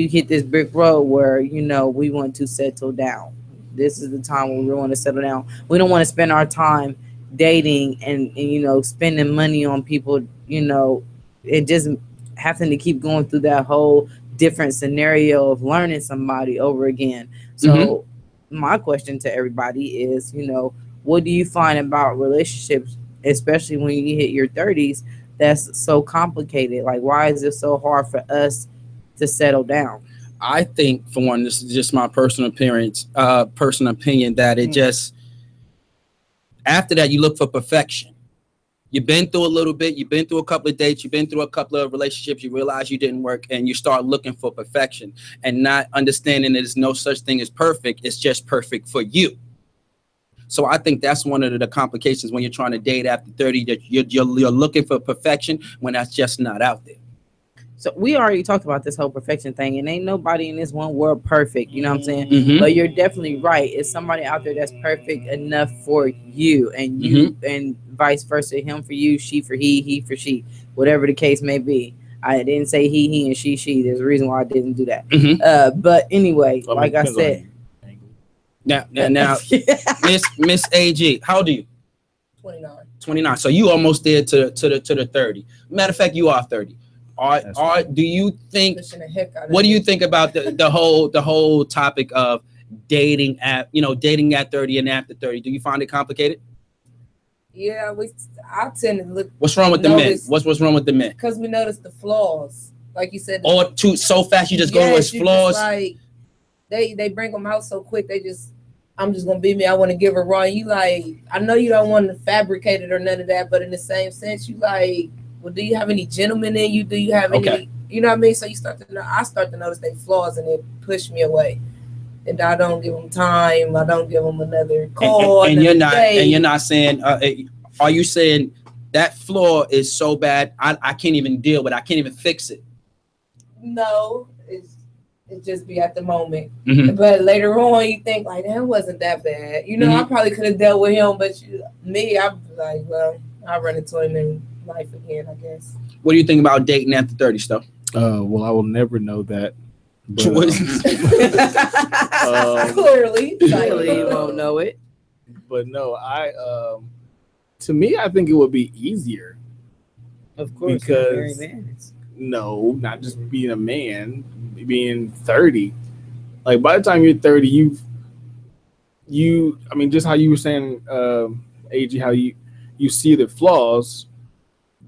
hit this brick road where, you know, we want to settle down. This is the time when we want to settle down. We don't want to spend our time dating and you know, spending money on people, you know, and just having to keep going through that whole different scenario of learning somebody over again. So my question to everybody is, you know, what do you find about relationships, especially when you hit your 30s, that's so complicated? Like, why is it so hard for us to settle down? I think, for one, this is just my personal opinion, that it just, after that, you look for perfection. You've been through a little bit, you've been through a couple of dates, you've been through a couple of relationships, you realize you didn't work, and you start looking for perfection and not understanding that there's no such thing as perfect. It's just perfect for you. So I think that's one of the complications when you're trying to date after 30, that you're looking for perfection when that's just not out there. So we already talked about this whole perfection thing, and ain't nobody in this one world perfect, you know what I'm saying? But you're definitely right. It's somebody out there that's perfect enough for you, and you and vice versa, him for you, she for he for she, whatever the case may be. I didn't say he and she. There's a reason why I didn't do that. But anyway, like I said. Now, Miss AG, how old are you? 29. 29. So you almost there to the 30. Matter of fact, you are 30. Do you think? What do you think about the whole topic of dating at 30 and after 30? Do you find it complicated? Yeah, I tend to look. What's wrong with the men? What's wrong with the men? Because we notice the flaws, like you said. Or so fast you just go to his flaws. Like they bring them out so quick. I'm just gonna be me. I want to give her raw. You like, I know you don't want to fabricate it or none of that, but in the same sense, you like, well, do you have any gentlemen in you? Do you have any? You know what I mean? So I start to notice their flaws, and it push me away. And I don't give them time. I don't give them another call. And you're not saying. Are you saying that flaw is so bad I can't even deal with it? I can't even fix it? No, it just be at the moment. But later on, you think like, that wasn't that bad. You know, I probably could have dealt with him, but I'm like, well, I'll run into him in life again, I guess. What do you think about dating after 30 stuff? Well, I will never know that. But, clearly, you won't know it. But no, to me, I think it would be easier. Of course, because no, not just being a man, being 30. Like by the time you're 30, I mean, just how you were saying, AG, how you see the flaws,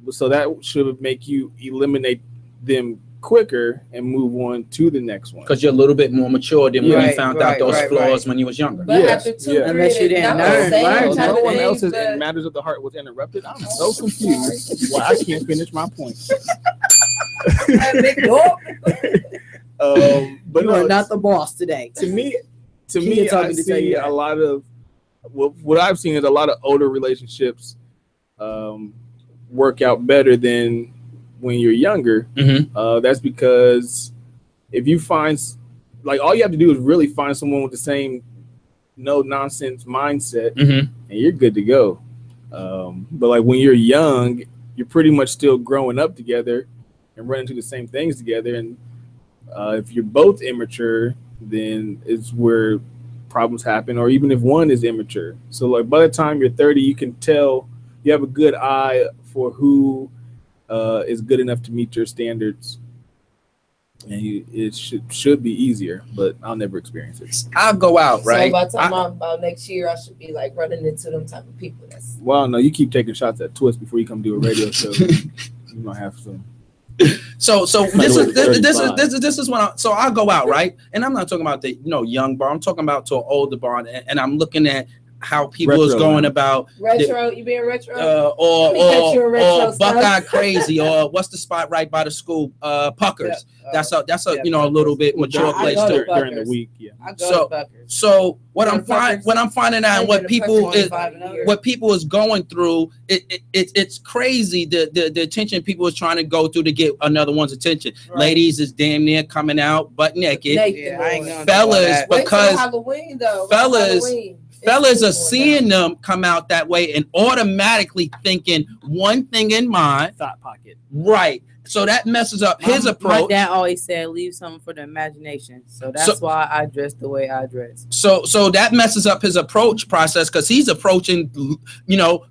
so that should make you eliminate them quicker and move on to the next one. Because you're a little bit more mature than when you found out those flaws when you was younger. But after unless you didn't learn. No one else's matters of the heart was interrupted. I'm so confused why I can't finish my point. But you are not the boss today. To me, I see a lot of what I've seen is a lot of older relationships work out better than when you're younger. That's because if you find, like, all you have to do is really find someone with the same no nonsense mindset, and you're good to go. But like when you're young, you're pretty much still growing up together and running into the same things together. And if you're both immature, then it's where problems happen, or even if one is immature. So like by the time you're 30, you can tell, you have a good eye for who is good enough to meet your standards, and it should be easier, but I'll never experience it. I'll go out, right? So by the time about next year, I should be like running into them type of people. Well, no, you keep taking shots at Twist before you come do a radio show. You might have some. So this is when I'll go out, right? And I'm not talking about the young bar. I'm talking about to an older bar, and I'm looking at how people is going about retro. You being retro, or Buckeye Crazy, or what's the spot right by the school? Puckers. That's a a little bit mature place during the week. Yeah. So what I'm finding out, what people is going through, it's crazy the attention people is trying to go through to get another one's attention. Right. Ladies is damn near coming out butt naked. I ain't gonna fellas, because Halloween though. Fellas are seeing them come out that way and automatically thinking one thing in mind. Thought pocket. Right. So that messes up his approach. My dad always said, leave something for the imagination. So that's why I dress the way I dress. So that messes up his approach process because he's approaching,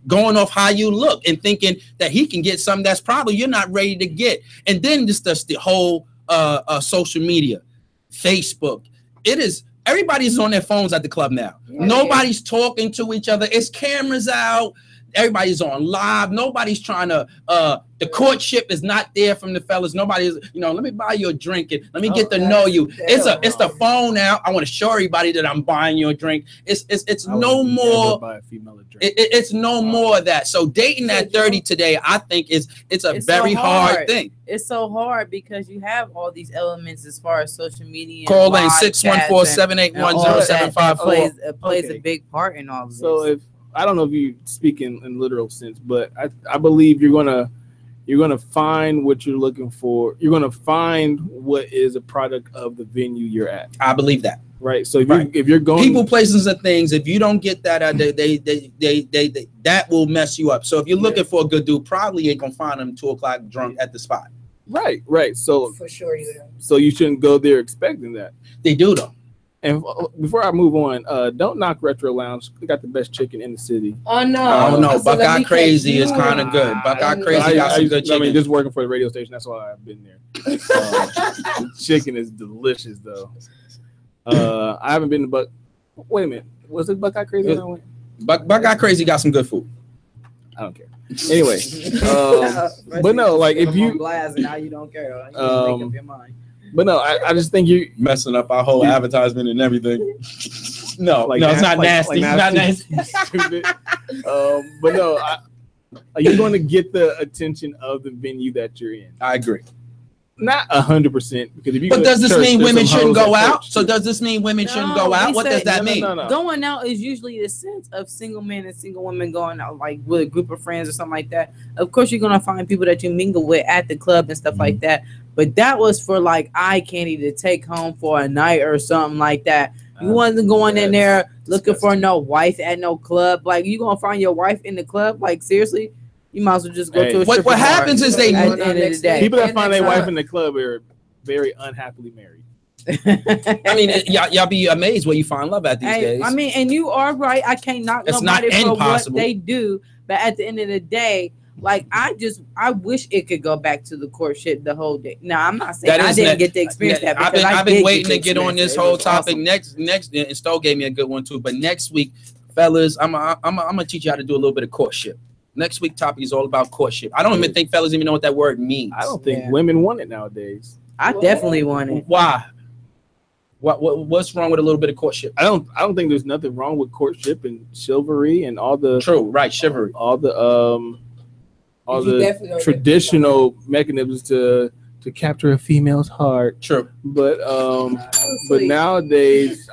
going off how you look and thinking that he can get something that's probably you're not ready to get. And then just the whole social media, Facebook. Everybody's on their phones at the club now. Yeah. Nobody's talking to each other. It's cameras out. Everybody's on live. Nobody's trying to, the courtship is not there from the fellas. Nobody's, let me buy you a drink and let me get to know you. It's the phone out. I want to show everybody that I'm buying you a drink. It's no more. Buy a female a drink. It's no more of that. So dating at 30 today, I think it's a very hard thing. It's so hard because you have all these elements as far as social media. Call in 614-781-0754. It plays a big part in all of this. So I don't know if you speak in literal sense, but I believe you're gonna find what you're looking for. You're gonna find what is a product of the venue you're at. I believe that. Right. So if you're going people, places, and things, if you don't get that, they that will mess you up. So if you're looking for a good dude, probably ain't gonna find him 2 o'clock drunk at the spot. Right. So for sure you do. So you shouldn't go there expecting that. They do though. And before I move on, don't knock Retro Lounge. We got the best chicken in the city. Oh no! Oh no! Buckeye Crazy is kind of good. Buckeye Crazy got some good chicken. I mean, just working for the radio station, that's why I've been there. The chicken is delicious, though. I haven't been to Wait a minute, was it Buckeye Crazy? Buckeye Crazy got some good food. I don't care. Anyway, but no, like if you glass and now you don't care, you make up your mind. But no, I just think you messing up our whole advertisement and everything. No, it's not nasty. It's not nasty. But no, you're going to get the attention of the venue that you're in. I agree. Not 100%, because if you. But does this mean women shouldn't go out? So does this mean women shouldn't go out? What does that mean? No. Going out is usually the sense of single men and single women going out, like with a group of friends or something like that. Of course, you're gonna find people that you mingle with at the club and stuff like that. But that was for like eye candy to take home for a night or something like that. You wasn't going in there looking for no wife at no club. Like you gonna find your wife in the club? Like seriously? You might as well just go to a strip what happens is they at the end of the day. People that find their wife in the club are very unhappily married. I mean, y'all be amazed where you find love at these days. I mean, and you are right. I can't knock nobody for what they do, but at the end of the day, like I wish it could go back to the courtship the whole day. Now I'm not saying I didn't get to experience that. I've been waiting to get on this whole topic. Awesome. Next, and Stowe gave me a good one too. But next week, fellas, I'm gonna teach you how to do a little bit of courtship. Next week topic is all about courtship. I don't even think fellas even know what that word means. I don't think women want it nowadays. I definitely want it. Why? What's wrong with a little bit of courtship? I don't think there's nothing wrong with courtship and chivalry and all the chivalry. All the traditional mechanisms to capture a female's heart. True. But nowadays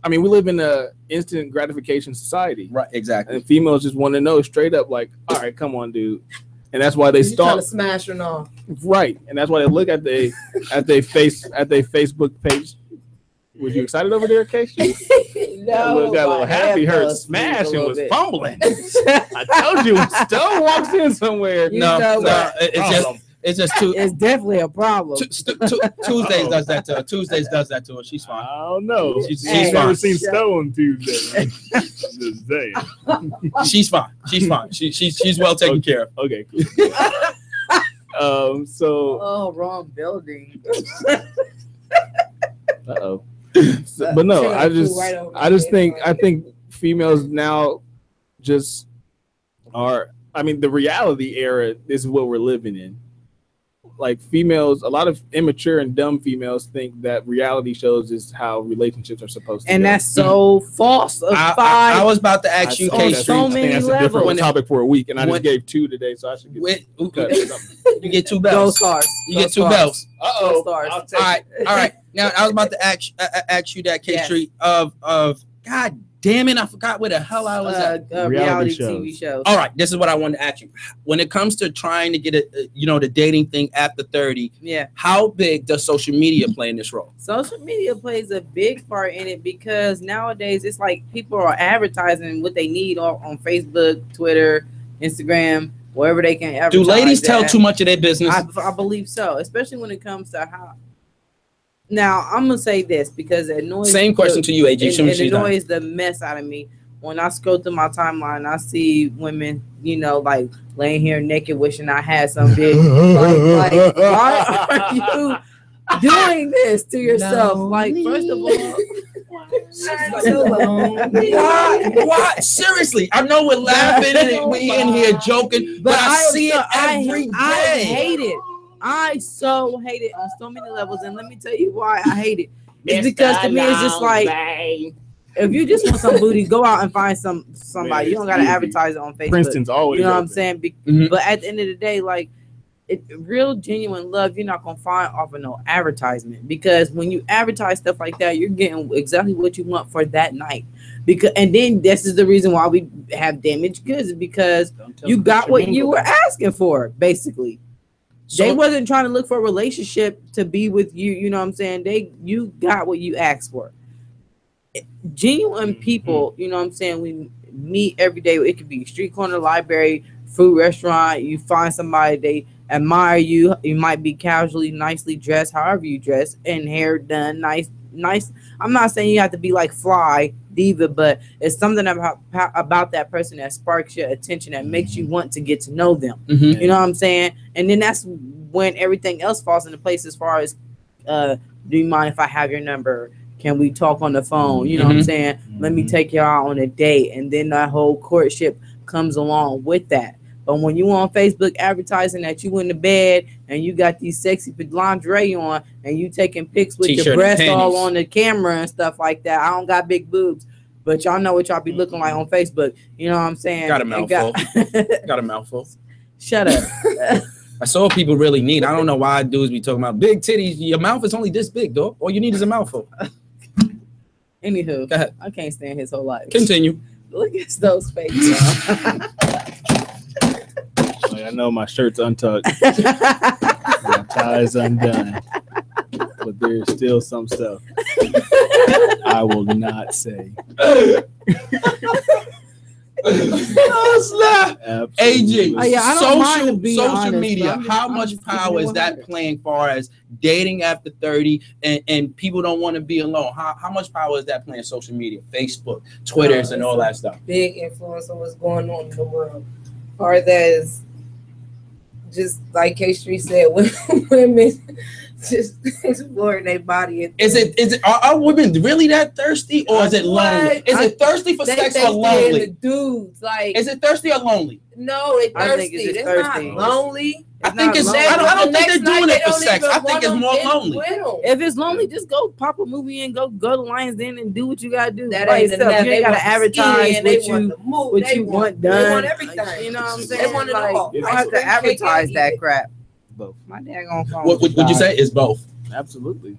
we live in a instant gratification society. Right, exactly. And females just want to know straight up, like, all right, come on, dude. And that's why they start trying to smash or no. Right. And that's why they look at their Facebook page. Was you excited over there, Casey? No. Got a little happy. Her smash and was fumbling. I told you, when Stowe walks in somewhere. It's just too. It's definitely a problem. Tuesdays does that to her. Tuesdays does that to her. She's fine. I don't know. She's never seen Stowe on Tuesday. Just saying. She's fine. She's fine. She's well taken care of. Okay, cool. Wrong building. Uh-oh. But no, I think females now just are. I mean, the reality era is what we're living in. Like females, a lot of immature and dumb females think that reality shows is how relationships are supposed to. And go. That's so false. I was about to ask you, K Street. I think that's a different topic for a week, and I just gave 2 today, so I should get. You get 2 bells. Gold stars. You get 2 bells. Gold stars. All right. Now I was about to ask you that, K Street. Of God damn it, I forgot where the hell I was at. Reality TV shows. All right, this is what I wanted to ask you. When it comes to trying to get the dating thing after 30, how big does social media play in this role? Social media plays a big part in it because nowadays it's like people are advertising what they need on Facebook, Twitter, Instagram, wherever they can advertise. Do ladies tell too much of their business? I believe so, especially when it comes to how. Now I'm gonna say this because it annoys. Same question to you, AG. It annoys the mess out of me when I scroll through my timeline. I see women, like laying here naked, wishing I had some bitch. like, why are you doing this to yourself? No, like, first of all. Why? Seriously, I know we're laughing and we in here joking, but I see it every day. I hate it. I so hate it on so many levels, and let me tell you why I hate it. It's because to me, it's just like if you just want some booty, go out and find somebody. You don't gotta advertise it on Facebook. Princeton's always. You know what I'm saying? But at the end of the day, like real genuine love, you're not gonna find off of no advertisement because when you advertise stuff like that, you're getting exactly what you want for that night. And then this is the reason why we have damaged goods because you got what you were asking for, basically. So, they wasn't trying to look for a relationship to be with you. You know what I'm saying? You got what you asked for. Genuine people, you know what I'm saying? We meet every day. It could be street corner, library, food restaurant. You find somebody, they admire you. You might be casually, nicely dressed, however you dress, and hair done nice. I'm not saying you have to be like fly diva, but it's something about that person that sparks your attention, that makes you want to get to know them. You know what I'm saying? And then that's when everything else falls into place as far as do you mind if I have your number? Can we talk on the phone? You know what I'm saying? Let me take you out on a date. And then that whole courtship comes along with that. But when you on Facebook advertising that you in the bed and you got these sexy lingerie on and you taking pics with your breasts all on the camera and stuff like that. I don't got big boobs, but y'all know what y'all be looking like on Facebook. You know what I'm saying? Got a mouthful. Got a mouthful. Shut up. That's all people really need. I don't know why dudes be talking about big titties. Your mouth is only this big, though. All you need is a mouthful. Anywho, go ahead. I can't stand his whole life. Continue. Look at those faces. I know my shirt's untucked, my tie's undone, but there's still some stuff I will not say. AG, social media, how much power is that playing far as dating after 30 and people don't want to be alone? How much power is that playing social media, Facebook, Twitters, and all that stuff? Big influence on what's going on in the world. Or there's just like K Street said, women just exploring their body. Are women really that thirsty, or is it lonely? Is it thirsty for sex or lonely? The dudes, like, is it thirsty or lonely? No, they thirsty. It's thirsty. Not lonely. I think it's. I don't think they're doing it for sex. I think it's more lonely. If it's lonely, just go pop a movie and go to Lions Den and do what you gotta do. That ain't enough. You ain't gotta advertise what you want done. They want everything. You know what I'm saying? They want it all. You don't have to advertise that crap. Both. My dad gonna phone. What would you say? It's both. Absolutely.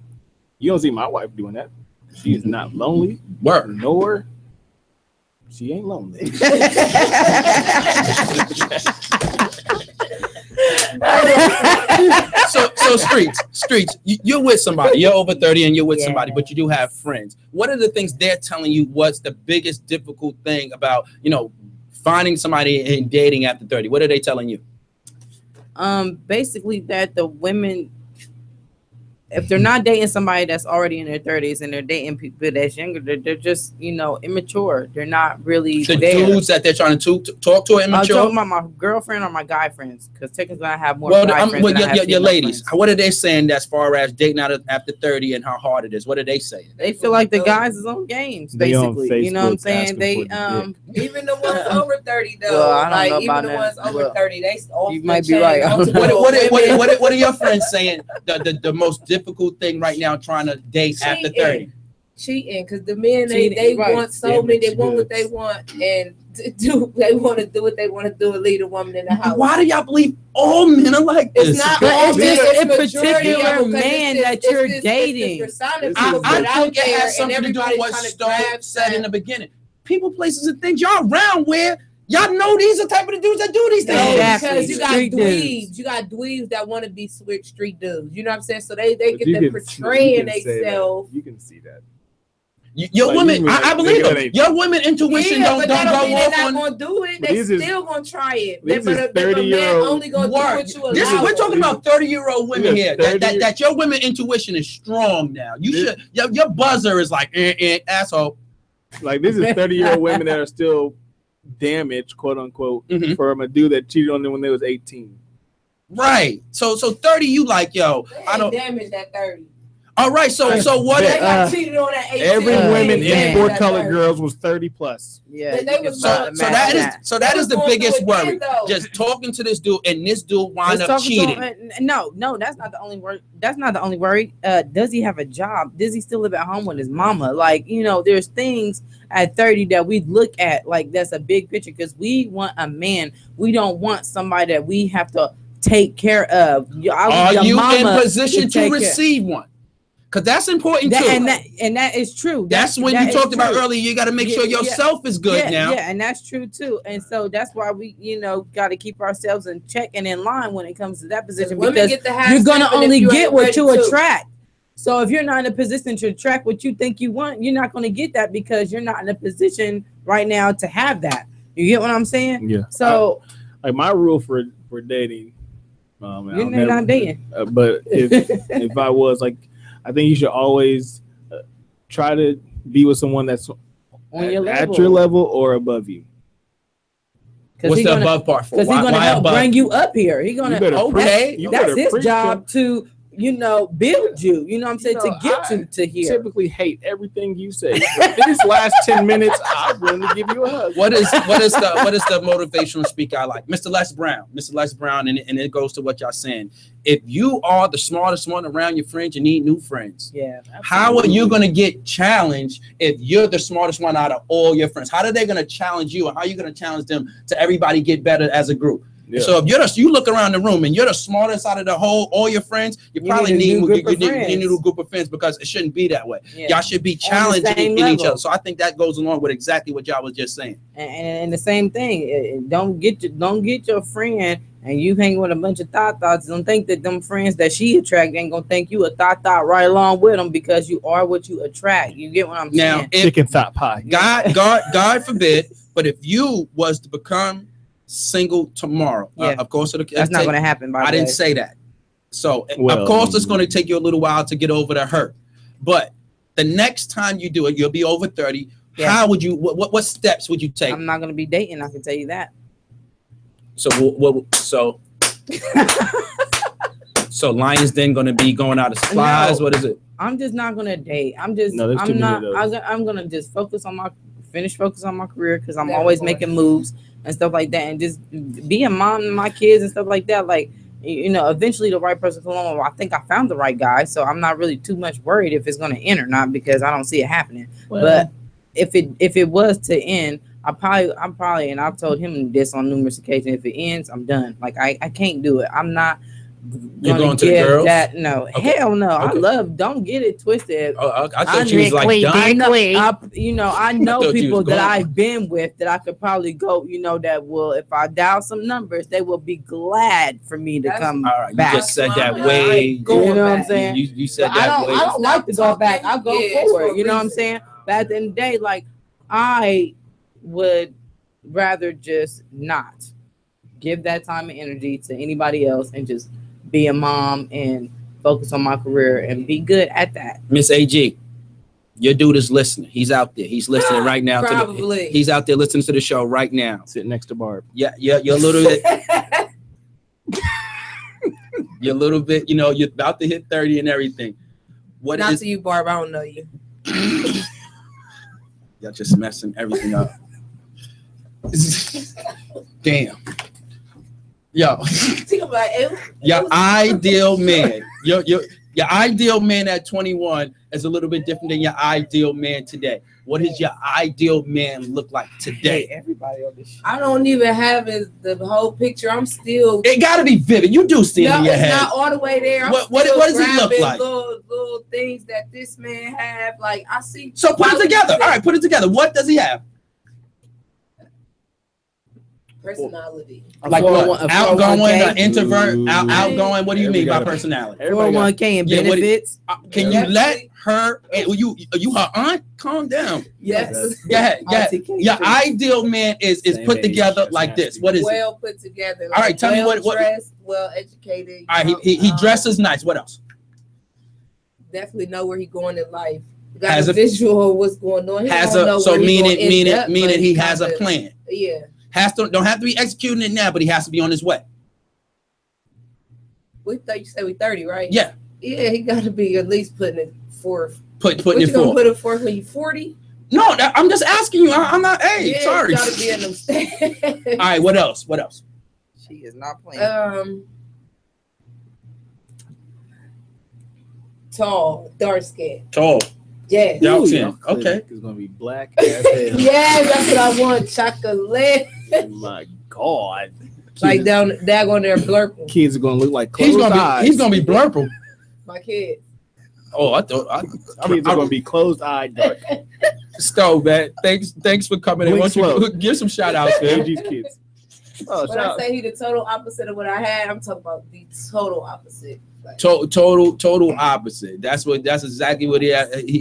You don't see my wife doing that. She is not lonely. Word. Nor she ain't lonely. So streets, you're with somebody, you're over 30 and you're with somebody, but you do have friends. What are the things they're telling you? What's the biggest difficult thing about, finding somebody and dating after 30? What are they telling you? Basically that the women, if they're not dating somebody that's already in their 30s and they're dating people that's younger, they're just, immature. They're not really the dudes that they're trying to talk to are immature. I'm talking about my girlfriend or my guy friends, because technically I have more guy friends. Your ladies, friends. What are they saying as far as dating out after 30 and how hard it is? What are they saying? They feel like the guys is on games, basically. You know what I'm saying? They even the ones over 30 though. Well, I don't know about the ones over 30, they you might be right. What are your friends saying? The most difficult thing right now trying to date after 30? Cheating, because the men they want so many, they want what they want, and they want to do what they want to do and leave the woman in the house. Why do y'all believe all men are like this? It's not all men. It's a particular man that you're dating. I think it has something to do with what Stone said in the beginning. people, places, and things. Y'all around where y'all know these are the type of the dudes that do these things. Because you got dweebs. You got dweebs that want to be street dudes. You know what I'm saying? So they get to portraying themselves. You can see that. Your Like, women, I believe them. Your women intuition don't go off they're on. not gonna do it. They still gonna try it. These But is a 30-year-old man only gonna do what you This is, allow. we're talking about 30-year-old women here. Yeah, That your women intuition is strong now. You should your buzzer is like asshole. Like this is 30-year-old women that are still damaged, quote unquote, from a dude that cheated on them when they was 18. Right. So 30, you like, yo, I don't damage that 30. All right, so what? They got cheated on at 18. Every women in Four Colored Girls was 30 plus. Yeah. So that is the biggest worry. Just talking to this dude and this dude wind up cheating. No, that's not the only worry. That's not the only worry. Does he have a job? Does he still live at home with his mama? Like, there's things at 30 that we look at like that's a big picture because we want a man. We don't want somebody that we have to take care of. Are you in position to receive one? Because that's important too. And that is true. That's when you talked about earlier. You got to make sure yourself is good now. Yeah, and that's true too. And so that's why we, got to keep ourselves in check and in line when it comes to that position because you're going to only get what you attract. So if you're not in a position to attract what you think you want, you're not going to get that because you're not in a position right now to have that. You get what I'm saying? Yeah. So, like my rule for dating, you're not dating. But if I was like. I think you should always try to be with someone that's on your at your level or above you. What's the above part for? Because he's going to help bring you up here. He's going to, that's his job to, build you. You know what I'm saying? To get you to here. Typically hate everything you say. These last 10 minutes, I'm willing to give you a hug. What is the motivational speaker I like? Mr. Les Brown, and it goes to what y'all saying. If you are the smartest one around your friends, you need new friends. Yeah. Absolutely. How are you going to get challenged if you're the smartest one out of all your friends? How are they going to challenge you? And how are you going to challenge them to everybody get better as a group? Yeah. So if you look around the room and you're the smartest out of the all your friends, you probably need a new group of friends because it shouldn't be that way. Yeah. Y'all should be challenging in each other. So I think that goes along with exactly what y'all was just saying. And the same thing, don't get your friend and you hang with a bunch of thoughts. Don't think that them friends that she attract ain't gonna think you a thought right along with them because you are what you attract. You get what I'm saying? Now, chicken thought pie. God forbid, but if you was to become single tomorrow, of course that's not going to happen. I didn't say that. So of course it's going to take you a little while to get over the hurt, but the next time you do it, you'll be over 30. Yeah. How would you? What steps would you take? I'm not going to be dating. I can tell you that. So so Lions then going to be going out of supplies. No, what is it? I'm just not going to date. I'm going to just focus on my career because I'm always making moves and stuff like that, and just be a mom to my kids and stuff like that. Like, eventually the right person comes along. I think I found the right guy, so I'm not really too much worried if it's going to end or not because I don't see it happening. Well, but if it was to end, I'm probably, and I've told him this on numerous occasions. If it ends, I'm done. Like I can't do it. I'm not. You're going to the girls? No, okay. Hell no. Okay. Don't get it twisted. Oh, I thought you was like done. I know people that I've been with that I could probably go, that will, if I dial some numbers, they will be glad for me to come back. You just said that way. You know what I'm saying? You said that way. I don't like to go back. I'll go forward. You know what I'm saying? But at the end of the day, like, I would rather just not give that time and energy to anybody else and just be a mom and focus on my career and be good at that. Miss AG, your dude is listening. He's out there. He's listening right now. Probably. He's out there listening to the show right now. Sitting next to Barb. Yeah, you're a little bit. You're a little bit. You're about to hit 30 and everything. Not to you, Barb. I don't know you. Y'all just messing everything up. Damn. Yo, your ideal man, your ideal man at 21 is a little bit different than your ideal man today. What does your ideal man look like today? Hey, everybody on this show. I don't even have the whole picture. I'm still. It got to be vivid. You do see it in your head. It's not all the way there. What does it look like? Little things that this man have. Like I see. So put it together. All right, put it together. What does he have? Personality. Like what? 401- Outgoing, 401k? introvert, outgoing. What do you mean by Everybody- personality? 401k and Yeah, what do you- benefits. Can you let her? You her aunt? Calm down. Yes. Go ahead. Go ahead. Your ideal man is Same put age, together that's like this. What is it? Well put together. All right, tell me what- dressed, well educated. All right, he dresses nice. What else? Definitely know where he going in life. Got Has a a- visual of what's going on. He Has don't a know so where he meaning gonna end meaning up, meaning but he has a kinda- plan. Yeah. Has to don't have to be executing it now, but he has to be on his way. You said we 30, right? Yeah, Yeah, he got to be at least putting it forth. putting What it you gonna forth. put it forth when you 40? No, I'm just asking you. I'm not. Hey, Yeah, sorry. you gotta be in them stands. All right, what else? What else? She is not playing. Tall, dark skin. Tall. Yes. Dark Ooh, skin. y'all clinic Okay. is gonna be black as hell. Yeah, that's what I want. Chocolate. Oh my God. Like down there blurping. Kids are gonna look like He's closed gonna eyes. be. He's gonna be blurple. My kids. Oh, I thought. Kids are gonna be closed eyed dark. Stove, man. Thanks for coming in. Why Blink don't you slow. give some shout outs, man? AG's kids. Oh, When shout I out. say he the total opposite of what I had, I'm talking about the total opposite. Like, Total opposite. That's exactly what he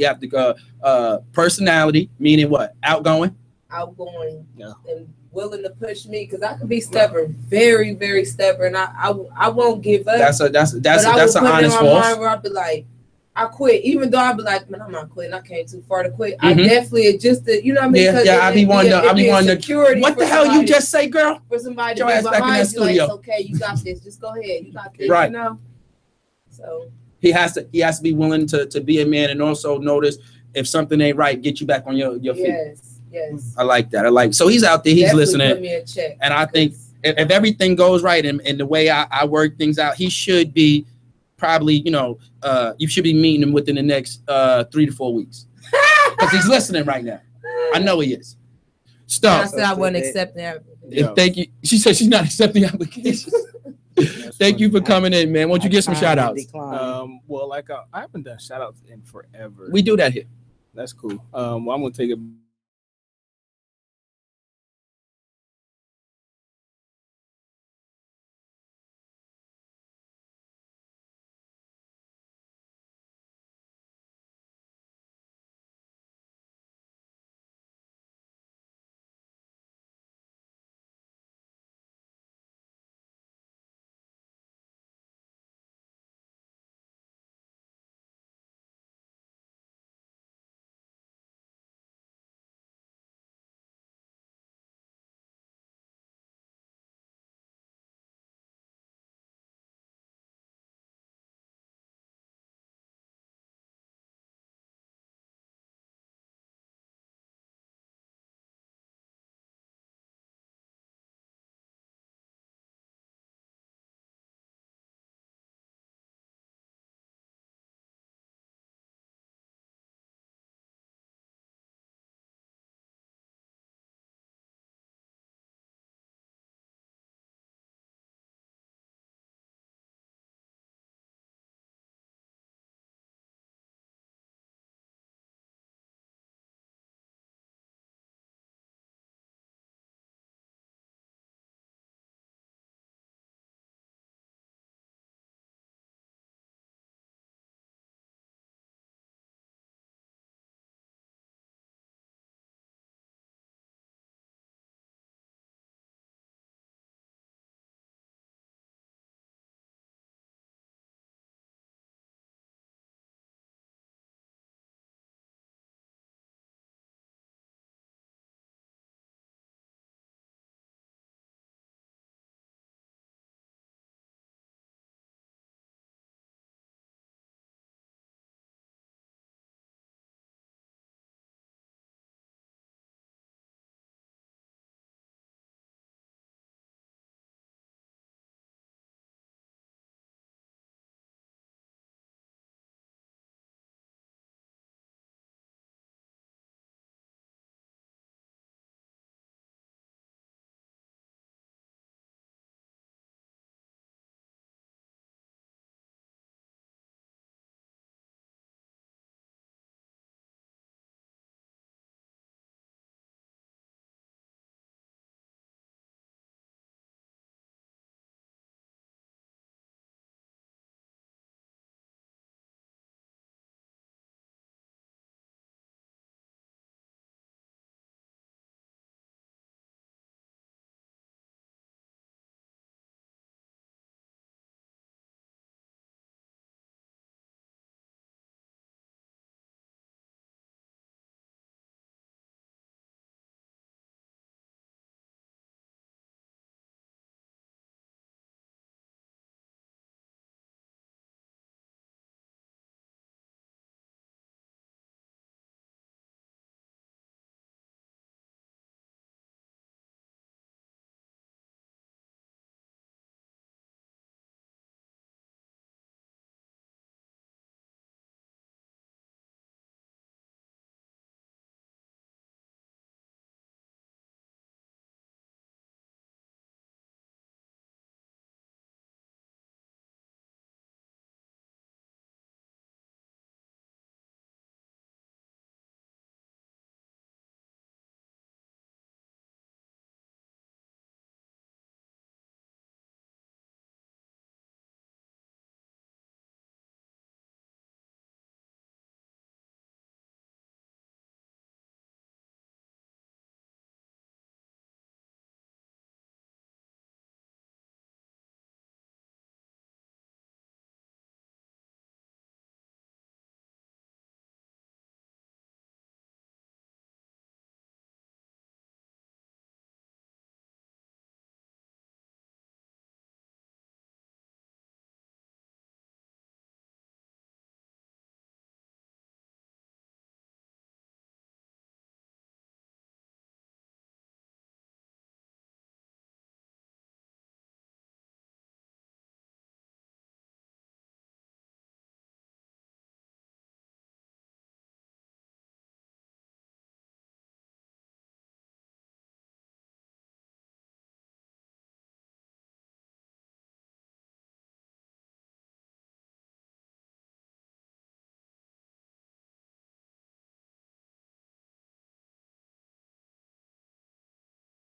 have to go. Personality, meaning what? Outgoing. outgoing Yeah. and willing to push me because I could be stubborn, very, very stubborn. I won't give up. That's an honest in my mind force. where I'll be like, I quit, even though I'll be like, man, I'm not quitting. I came too far to quit. I Mhm. definitely adjusted, you know what I mean? Yeah, 'Cause yeah. I be wondering. security What for the hell you somebody- just say, girl? for somebody to Your be ass back in behind that you, like, studio. it's okay, you got this. Just go ahead, you got this. Right. You know. So He has to be willing to be a man and also notice if something ain't right, get you back on your feet. yes. I like that. So he's out there, he's Definitely listening. Put me in check. And I think if everything goes right and the way I work things out, he should be probably, you should be meeting him within the next 3 to 4 weeks. Because he's listening right now. I know he is. I Stop. said I wasn't accepting everything. And thank you. She said she's not accepting applications. Thank you for coming in, man. Won't you get some shout outs? Well, like I haven't done shout outs in forever. We do that here. That's cool. Well, I'm gonna take it